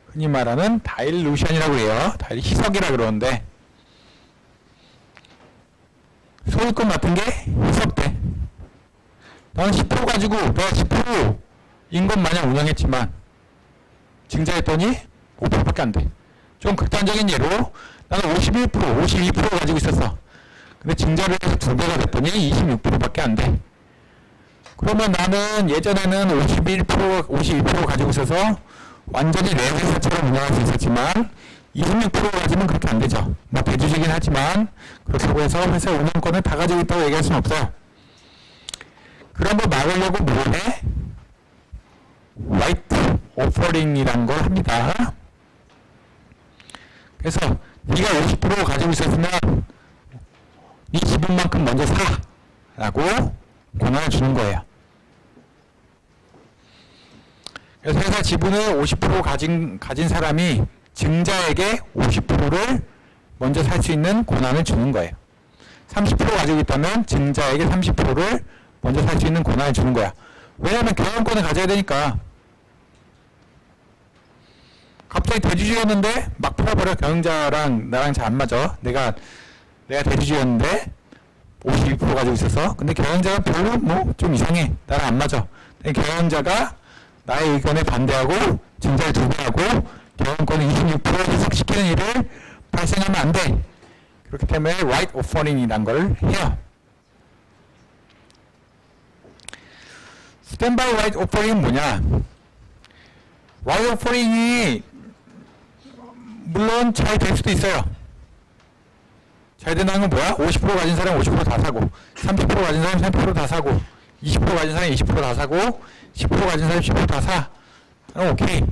흔히 말하는 다일루션이라고 해요. 희석이라 그러는데, 소유권 같은 게 희석돼. 나는 10% 가지고 내가 10%인 것 마냥 운영했지만 증자했더니 5%밖에 안 돼. 좀 극단적인 예로 나는 51%, 52% 가지고 있었어. 근데 증자를 해서 2배가 됐더니 26%밖에 안 돼. 그러면 나는 예전에는 52% 가지고 있어서 완전히 내 회사처럼 운영할 수 있었지만 26% 가지면 그렇게 안 되죠. 뭐 대주주긴 하지만 그렇다고 해서 회사 운영권을 다 가지고 있다고 얘기할 수는 없어요. 그런 거 막으려고 뭘 해? 라이트 오퍼링이란 걸 합니다. 그래서 네가 50% 가지고 있었으면 네 지분만큼 먼저 사 라고 권한을 주는 거예요. 그래서 회사 지분을 50% 가진 사람이 증자에게 50%를 먼저 살 수 있는 권한을 주는 거예요. 30% 가지고 있다면 증자에게 30%를 먼저 살 수 있는 권한을 주는 거야. 왜냐면 경영권을 가져야 되니까. 갑자기 대주주였는데 막 팔아버려. 경영자랑 나랑 잘 안 맞아. 내가 대주주였는데 52% 가지고 있어서. 근데 경영자가 별로 뭐 좀 이상해. 나랑 안 맞아. 경영자가 나의 의견에 반대하고 증자를 2배하고 경영권을 26% 희석시키는 일을 발생하면 안 돼. 그렇기 때문에 right offering이란 걸 해요. 스탠바이 right offering은 뭐냐? right offering이 물론 잘 될 수도 있어요. 잘 된다는 건 뭐야? 50% 가진 사람 50% 다 사고, 30% 가진 사람 30% 다 사고, 20% 가진 사람 20% 다 사고, 10% 가진 사람 10% 다 사. 오케이.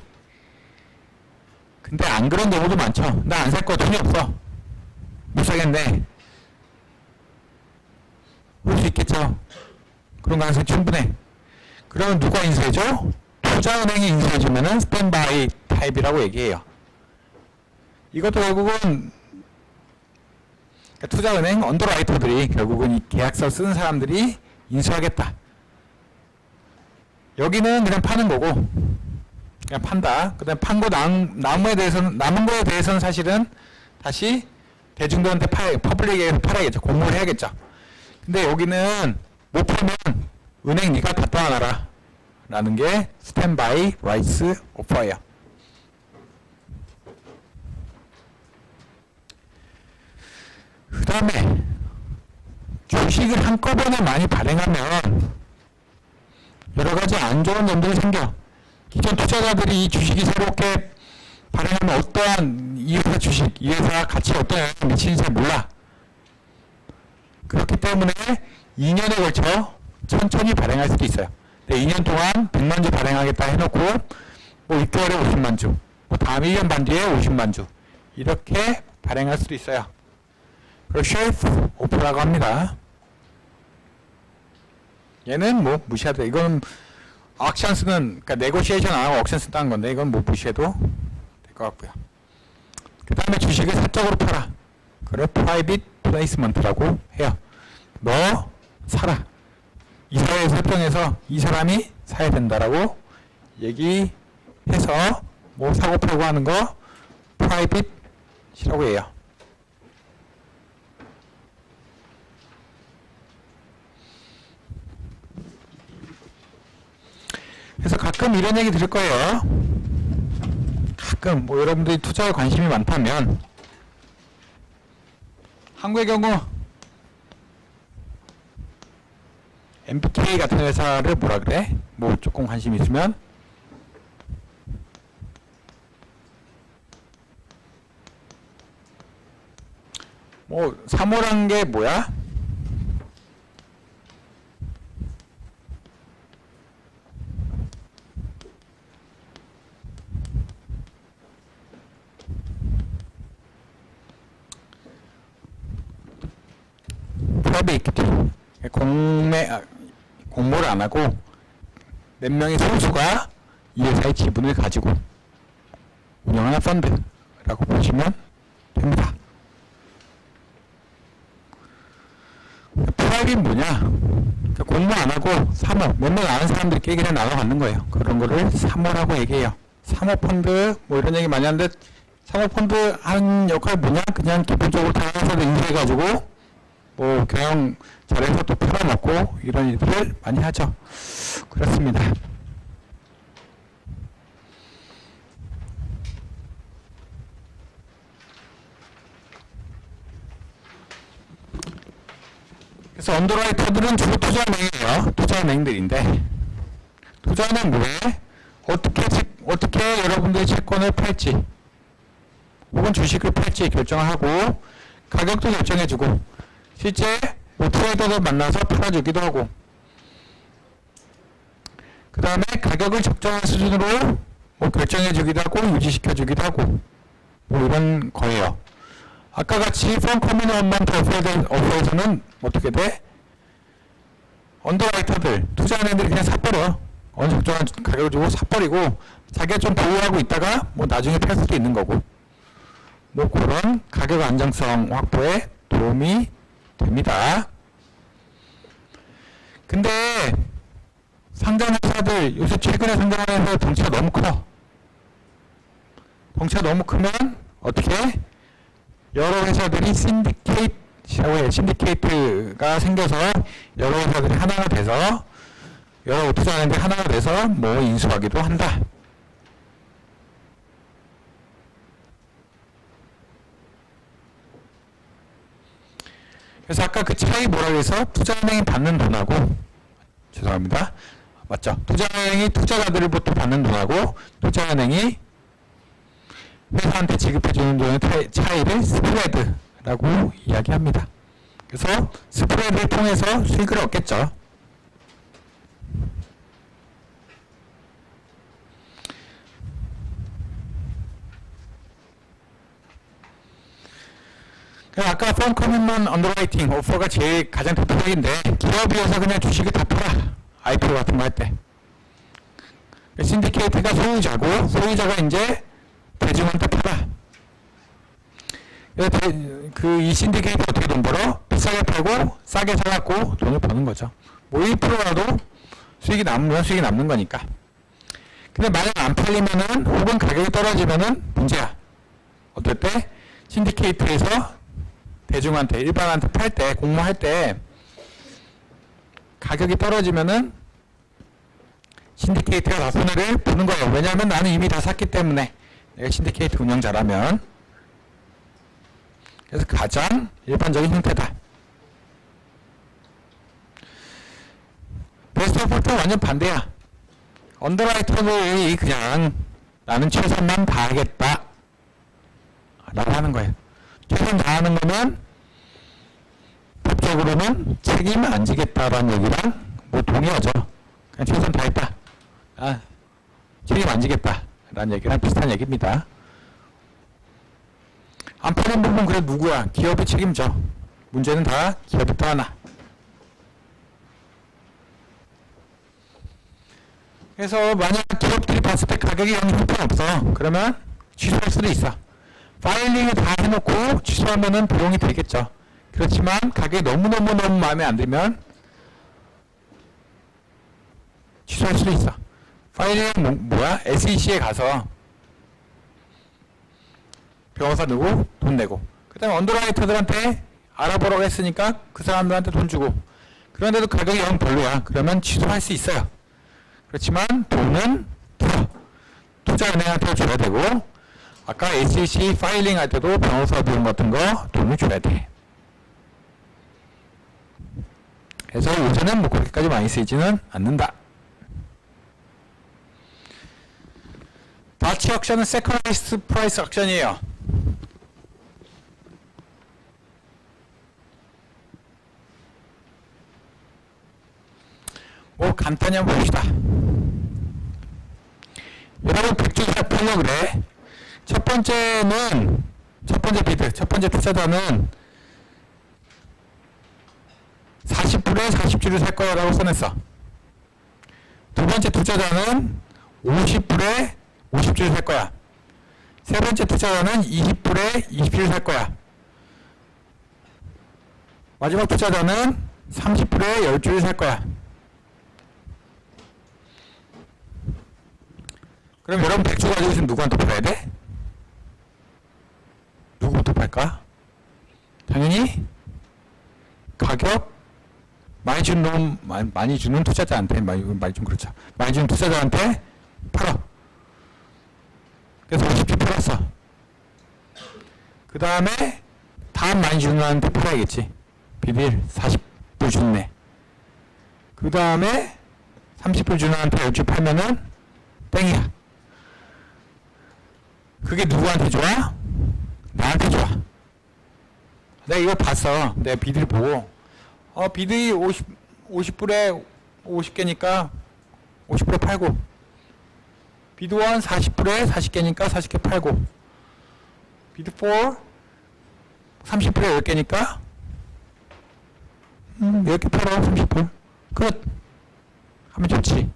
근데 안 그런 경우도 많죠. 나 안 살 거야. 돈이 없어. 못 사겠네. 그럴 수 있겠죠. 그런 가능성이 충분해. 그러면 누가 인수해줘? 투자은행이 인수해주면은 스탠바이 타입이라고 얘기해요. 이것도 결국은 그러니까 투자은행 언더라이터들이 결국은 이 계약서 쓴 사람들이 인수하겠다. 여기는 그냥 파는 거고, 그냥 판다. 그다음 판고 남은 거에 대해서는 사실은 다시 대중들한테 퍼블릭에 팔아야겠죠. 공모를 해야겠죠. 근데 여기는 못 팔면 은행 네가 다 떠나라 라는 게 스탠바이 라이츠 오퍼예요. 그 다음에 주식을 한꺼번에 많이 발행하면 여러가지 안 좋은 점들이 생겨. 기존 투자자들이 이 주식이 새롭게 발행하면 어떠한 이 회사 주식, 이 회사 가치에 어떤 영향을 미치는지 잘 몰라. 그렇기 때문에 2년에 걸쳐 천천히 발행할 수도 있어요. 2년 동안 100만 주 발행하겠다 해놓고 뭐 6개월에 50만 주, 뭐 다음 1년 반 뒤에 50만 주 이렇게 발행할 수도 있어요. 그걸 쉘프 오프라고 합니다. 얘는 뭐 무시해도 돼. 이건 액션스는 그러니까 네고시에이션 안 하고 액션 쓴다는 건데 이건 뭐 무시해도 될 것 같고요. 그 다음에 주식을 사적으로 팔아. 그걸 프라이빗 플레이스먼트라고 해요. 너 사라. 이사회에 설정해서 이 사람이 사야 된다라고 얘기해서 뭐 사고 팔고 하는 거 프라이빗이라고 해요. 그래서 가끔 이런 얘기 들을 거예요. 가끔 뭐 여러분들이 투자에 관심이 많다면 한국의 경우 MBK 같은 회사를 뭐라 그래? 뭐 조금 관심 있으면 뭐 3호란 게 뭐야? 공모를 안 하고 몇 명의 선수가 이 회사의 지분을 가지고 운영하는 펀드라고 보시면 됩니다. 프라이빗 뭐냐? 그러니까 공모 안 하고 사모, 몇 명 아는 사람들끼리 그냥 나눠 갖는 거예요. 그런 거를 사모라고 얘기해요. 사모펀드 뭐 이런 얘기 많이 하는데 사모펀드 하는 역할이 뭐냐? 그냥 기본적으로 다른 회사도 인수해가지고 뭐 경영 잘해서 또 팔아먹고 이런 일들을 많이 하죠. 그렇습니다. 그래서 언더라이터들은 주로 투자은행이에요. 투자은행들인데 투자은행 뭐해? 어떻게 여러분들의 채권을 팔지 혹은 주식을 팔지 결정하고 가격도 결정해주고 실제 뭐 트레이더들 만나서 팔아주기도 하고 그 다음에 가격을 적정한 수준으로 뭐 결정해주기도 하고 유지시켜주기도 하고 뭐 이런 거예요. 아까 같이 펀 커뮤니먼트 어퍼에서는 어떻게 돼? 언더라이터들, 투자은행들이 그냥 사버려. 어느 적정한 가격을 주고 사버리고 자기가 좀 보유하고 있다가 뭐 나중에 팔 수도 있는 거고 뭐 그런 가격 안정성 확보에 도움이 됩니다. 근데 상장회사들 요새 최근에 상장하는 회사 덩치가 너무 커. 덩치가 너무 크면 어떻게? 여러 회사들이 신디케이트라고 해요. 신디케이트가 생겨서 여러 회사들이 하나가 돼서 여러 투자하는데 하나가 돼서 뭐 인수하기도 한다. 그래서 아까 그 차이 뭐라 그래서 투자은행이 받는 돈하고 죄송합니다. 맞죠? 투자은행이 투자자들로부터 받는 돈하고 투자은행이 회사한테 지급해주는 돈의 차이를 스프레드라고 이야기합니다. 그래서 스프레드를 통해서 수익을 얻겠죠. 아까 펀 커밋먼트 언더라이팅 오퍼가 제일 가장 대표적인데 기업이어서 그냥 주식을 다 팔아. IPO 같은 거 할 때. 신디케이트가 소유자고 소유자가 이제 대중한테 팔아. 이 신디케이터 어떻게 돈 벌어? 비싸게 팔고 싸게 사갖고 돈을 버는 거죠. 뭐 1%라도 수익이 남는 거니까. 근데 만약 안 팔리면은 혹은 가격이 떨어지면은 문제야. 어떨 때? 신디케이트에서 대중한테 일반한테 팔 때 공모할 때 가격이 떨어지면은 신디케이트가 다 손해를 보는 거예요. 왜냐하면 나는 이미 다 샀기 때문에. 내가 신디케이트 운영 잘하면. 그래서 가장 일반적인 형태다. 베스트 오프는 완전 반대야. 언더라이터들이 그냥 나는 최선만 다하겠다 라고 하는 거예요. 최선 다하는 거는 법적으로는 책임 안 지겠다라는 얘기랑 뭐 동의하죠. 그냥 최선 다했다. 책임 안 지겠다 라는 얘기랑 비슷한 얘기입니다. 안 파는 부분 그래 누구야? 기업이 책임져. 문제는 다 기업이 떠안아. 그래서 만약 기업들이 봤을 때 가격이 영 형편없어. 그러면 취소할 수도 있어. 파일링을 다 해놓고 취소하면은 비용이 들겠죠. 그렇지만 가격이 너무너무 마음에 안 들면 취소할 수도 있어. 파일링은 뭐야? SEC에 가서 변호사 누구 돈 내고 그 다음에 언더라이터들한테 알아보라고 했으니까 그 사람들한테 돈 주고 그런데도 가격이 영 별로야. 그러면 취소할 수 있어요. 그렇지만 돈은 투자은행한테 줘야 되고 아까 SEC 파일링 할 때도 변호사 비용 같은 거 돈을 줘야 돼. 그래서 요새는 뭐 그렇게까지 많이 쓰이지는 않는다. 다치 옥션은 세컨라이스 프라이스 옥션이에요. 뭐 간단히 한번 봅시다. 여러분 100주 팔려 그래. 첫 번째 비드, 첫 번째 투자자는 40%에 40주를 살 거야 라고 써냈어. 두 번째 투자자는 50%에 50주를 살 거야. 세 번째 투자자는 20%에 20주를 살 거야. 마지막 투자자는 30%에 10주를 살 거야. 그럼 여러분 100주 가지고 있으면 누구한테 팔아야 돼? 누구부터 팔까? 당연히 가격 많이 주는 투자자한테 말이 좀 그렇죠. 많이 주는 투자자한테 팔아. 그래서 50주 팔았어. 그 다음에 다음 많이 주는 사람한테 팔아야겠지. 비빌 40불 주네. 그 다음에 30불 주는 사람한테 10주 팔면은 땡이야. 그게 누구한테 좋아? 나한테 좋아. 내가 이거 봤어. 내가 비드를 보고 비드이 50불에 50개니까 50불에 팔고 비드1 40불에 40개니까 40개 팔고 비드4 30불에 10개니까 10개 팔아 30불 끝 하면 좋지.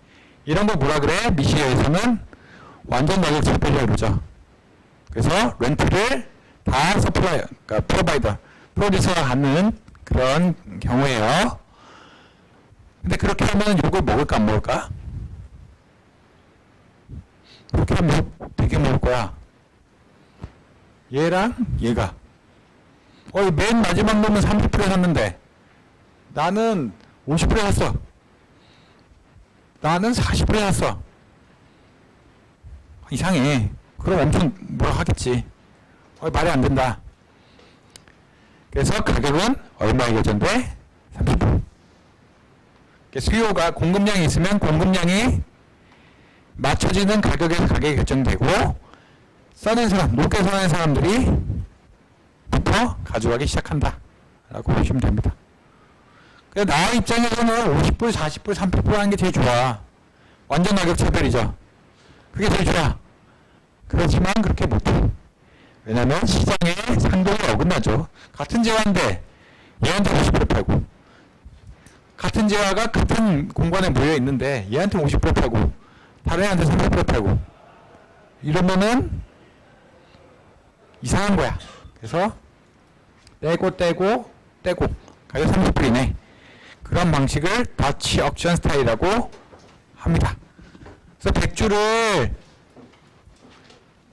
이런 거 뭐라 그래? 미시에서는 완전 가격 적별이라고 그러죠. 그래서 렌트를 다 서플라이어, 그러니까 프로바이더, 프로듀서가 갖는 그런 경우예요. 근데 그렇게 하면 이걸 먹을까 안 먹을까? 그렇게 하면 되게 먹을 거야. 얘랑 얘가. 맨 마지막 놈은 30%에 샀는데 나는 50%에 샀어. 나는 40%에 샀어. 이상해. 그럼 엄청 뭐라 하겠지. 말이 안 된다. 그래서 가격은 얼마에 결정돼? 30%. 수요가 공급량이 있으면 공급량이 맞춰지는 가격에서 가격이 결정되고 써낸 사람, 높게 써낸 사람들이 부터 가져가기 시작한다 라고 보시면 됩니다. 그래서 나 입장에서는 50불, 40불, 30불 하는 게 제일 좋아. 완전 가격 차별이죠. 그게 제일 좋아. 그렇지만 그렇게 못해. 왜냐면 시장에 상동이 어긋나죠. 같은 재화인데 얘한테 50% 팔고 같은 재화가 같은 공간에 모여 있는데 얘한테 50% 팔고 다른 애한테 30% 팔고 이러면은 이상한 거야. 그래서 떼고 가격 30불이네. 그런 방식을 더치 억션 스타일이라고 합니다. 그래서 100주를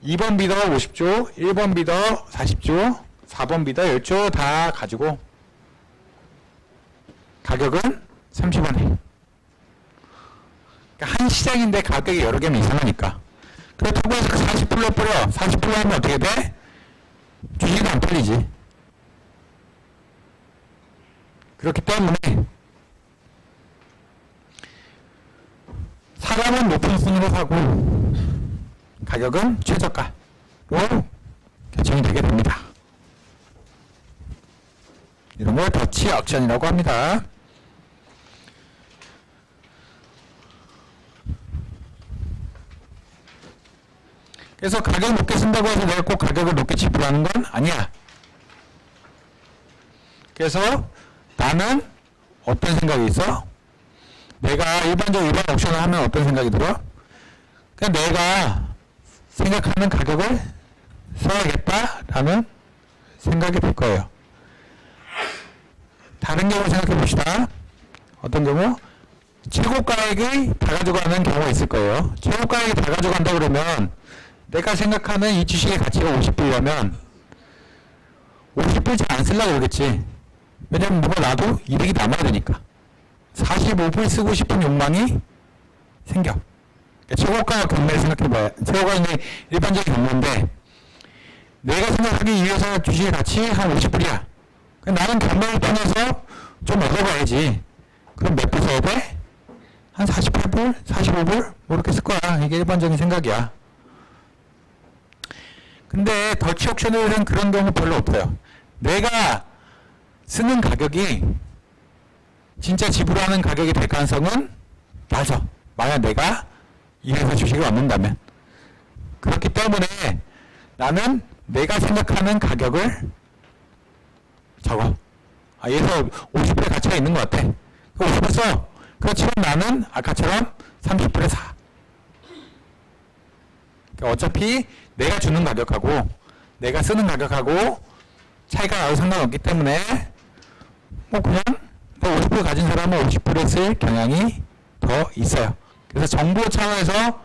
2번 비더 50주, 1번 비더 40주, 4번 비더 10주 다 가지고 가격은 30원에. 그러니까 한 시장인데 가격이 여러 개면 이상하니까. 그렇다고 해서 40불로 뿌려. 40불로 하면 어떻게 돼? 주식이 안 팔리지. 그렇기 때문에 사람은 높은 순으로 사고 가격은 최저가로 결정이 되게 됩니다. 이런 걸 더치 억션이라고 합니다. 그래서 가격 높게 쓴다고 해서 내가 꼭 가격을 높게 지불하는 건 아니야. 그래서 나는 어떤 생각이 있어? 내가 일반적으로 일반 옵션을 하면 어떤 생각이 들어? 그냥 내가 생각하는 가격을 써야겠다라는 생각이 들 거예요. 다른 경우 생각해 봅시다. 어떤 경우? 최고가액이 다 가져가는 경우가 있을 거예요. 최고가액이 다 가져간다 그러면 내가 생각하는 이 주식의 가치가 50불이라면 50불 잘 안 쓰려고 그러겠지. 왜냐면 뭐가 나도 이득이 남아야 되니까. 45불 쓰고 싶은 욕망이 생겨. 그러니까 최고가 경매를 생각해봐야. 최고가는 일반적인 경매인데 내가 생각하기 위해서 주식의 가치 한 50불이야. 나는 경매를 통해서 좀 얻어가야지. 그럼 몇 불 써야 돼? 한 48불? 45불? 뭐 이렇게 쓸 거야. 이게 일반적인 생각이야. 근데 더치 옥션에는 그런 경우 별로 없어요. 내가 쓰는 가격이 진짜 지불하는 가격이 될 가능성은 낮아. 만약 내가 이 회사 주식을 얻는다면. 그렇기 때문에 나는 내가 생각하는 가격을 적어. 얘에서 50불의 가치가 있는 것 같아. 50불 써. 그렇지만 나는 아까처럼 30불에 사. 그러니까 어차피 내가 주는 가격하고 내가 쓰는 가격하고 차이가 나도 상관없기 때문에 뭐 그냥 50불 가진 사람은 50불에 쓸 경향이 더 있어요. 그래서 정보 차원에서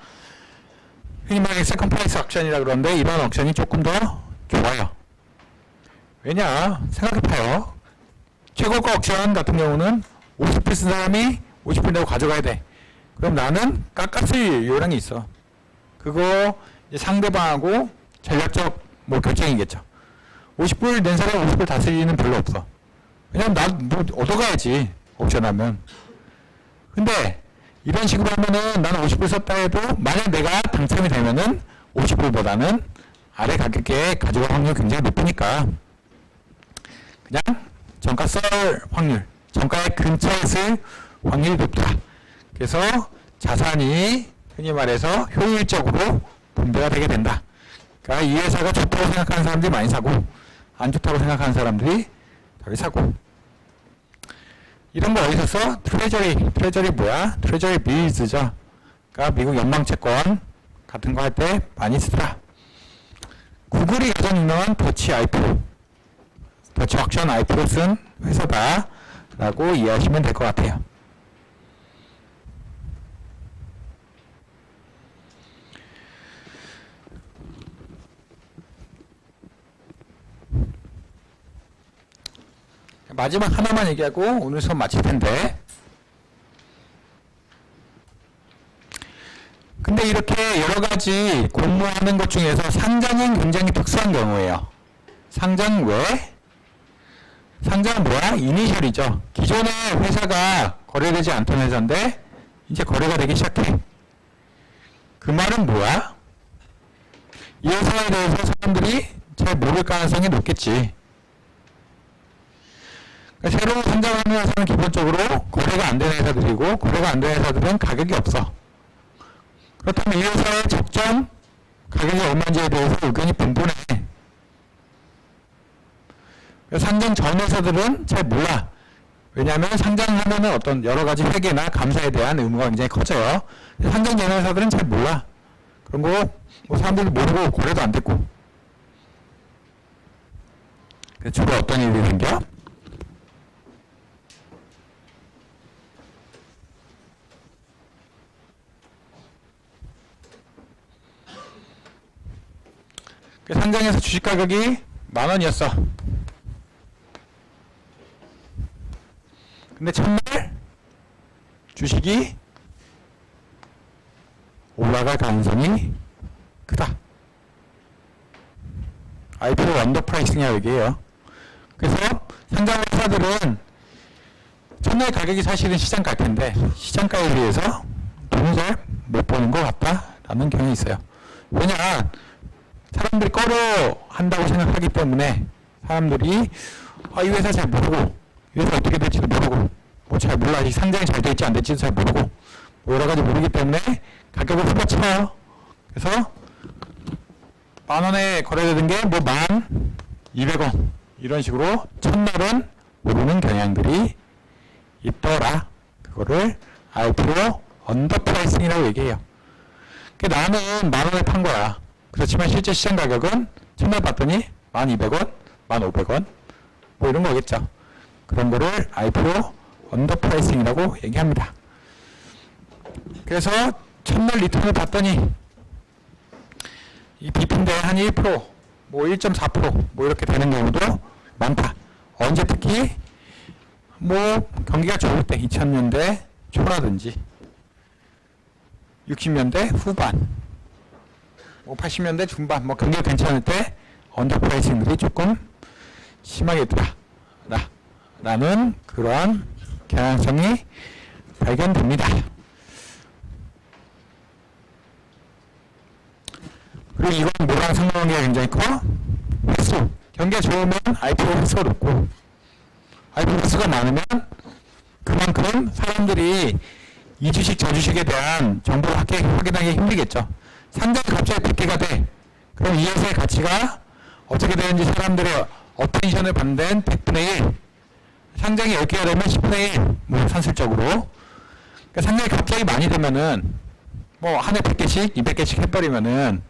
흔히 말하는 세컨 프라이스 옥션이라 그러는데 이런 옥션이 조금 더 좋아요. 왜냐? 생각해봐요. 최고가 옥션 같은 경우는 50불 쓴 사람이 50불 내고 가져가야 돼. 그럼 나는 깎았을 요령이 있어. 그거 이제 상대방하고 전략적 뭐 결정이겠죠. 50불 낸 사람이 50불 다 쓸 일은 별로 없어. 왜냐면 나 뭐 얻어가야지. 옥션하면. 근데 이런 식으로 하면은 나는 50불 썼다 해도 만약 내가 당첨이 되면은 50불보다는 아래 가격에 가져갈 확률이 굉장히 높으니까 그냥 정가 썰 확률, 정가의 근처에 쓸 확률이 높다. 그래서 자산이 흔히 말해서 효율적으로 분배가 되게 된다. 그러니까 이 회사가 좋다고 생각하는 사람들이 많이 사고 안 좋다고 생각하는 사람들이 덜 사고. 이런 거 어디서 써? 트레저리 뭐야? 트레저리 빌즈죠. 그러니까 미국 연방채권 같은 거 할 때 많이 쓰더라. 구글이 가장 유명한 더치 옥션 아이프로 쓴 회사다 라고 이해하시면 될 것 같아요. 마지막 하나만 얘기하고 오늘 수업 마칠 텐데, 근데 이렇게 여러 가지 공모하는 것 중에서 상장은 굉장히 특수한 경우예요. 상장 왜? 상장은 뭐야? 이니셜이죠. 기존의 회사가 거래되지 않던 회사인데 이제 거래가 되기 시작해. 그 말은 뭐야? 이 회사에 대해서 사람들이 잘 모를 가능성이 높겠지. 그러니까 새로 상장하는 회사는 기본적으로 거래가 안 되는 회사들이고, 거래가 안 되는 회사들은 가격이 없어. 그렇다면 이 회사의 적정 가격이 얼마인지에 대해서 의견이 분분해. 상장 전 회사들은 잘 몰라. 왜냐하면 상장하면은 어떤 여러 가지 회계나 감사에 대한 의무가 굉장히 커져요. 상장 전 회사들은 잘 몰라. 그런 거 뭐 사람들이 모르고 거래도 안 됐고. 주로 어떤 일이 생겨? 상장에서 주식 가격이 10,000원이었어. 근데 첫날 주식이 올라갈 가능성이 크다. IPO 언더 프라이싱이라고 얘기해요. 그래서 상장 회사들은 첫날 가격이 사실은 시장가일 텐데 시장가에 비해서 돈을 잘 못 버는 것 같다라는 경향이 있어요. 왜냐? 사람들이 꺼려 한다고 생각하기 때문에 사람들이 이 회사 잘 모르고 이 회사 어떻게 될지도 모르고 뭐 잘 몰라. 아직 상장이 잘 될지 안 될지도 잘 모르고 뭐 여러 가지 모르기 때문에 가격을 후려쳐요. 그래서 10,000원에 거래되는 게 뭐 12,000원 이런 식으로 첫날은 오르는 경향들이 있더라. 그거를 IPO 언더 프라이싱이라고 얘기해요. 나는 10,000원에 판 거야. 그렇지만 실제 시장 가격은 첫날 봤더니 12,000원, 15,000원 뭐 이런 거겠죠. 그런 거를 IPO 언더 프라이싱이라고 얘기합니다. 그래서 첫날 리턴을 봤더니 이 비핀데 한 1%, 뭐 1.4%, 뭐 이렇게 되는 경우도 많다. 언제 특히 뭐 경기가 좋을 때 2000년대 초라든지 60년대 후반, 뭐 80년대 중반, 뭐 경기가 괜찮을 때 언더 프라이싱들이 조금 심하게 라는 그러한 경향성이 발견됩니다. 그리고 이건 뭐랑 상관관계가 굉장히 커? 횟수. 경기가 좋으면 IPO 횟수가 높고 IPO 횟수가 많으면 그만큼 사람들이 이 주식 저 주식에 대한 정보를 확인하기 힘들겠죠. 상장이 갑자기 100개가 돼. 그럼 이 회사의 가치가 어떻게 되는지 사람들의 어텐션을 받는 데는 100분의 1. 상장이 10개가 되면 10분의 1. 뭐 산술적으로. 그러니까 상장이 갑자기 많이 되면은 뭐 한 해 100개씩, 200개씩 해버리면은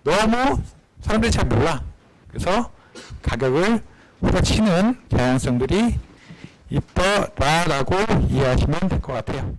너무 사람들이 잘 몰라. 그래서 가격을 후려치는 경향성들이 있더라라고 이해하시면 될 것 같아요.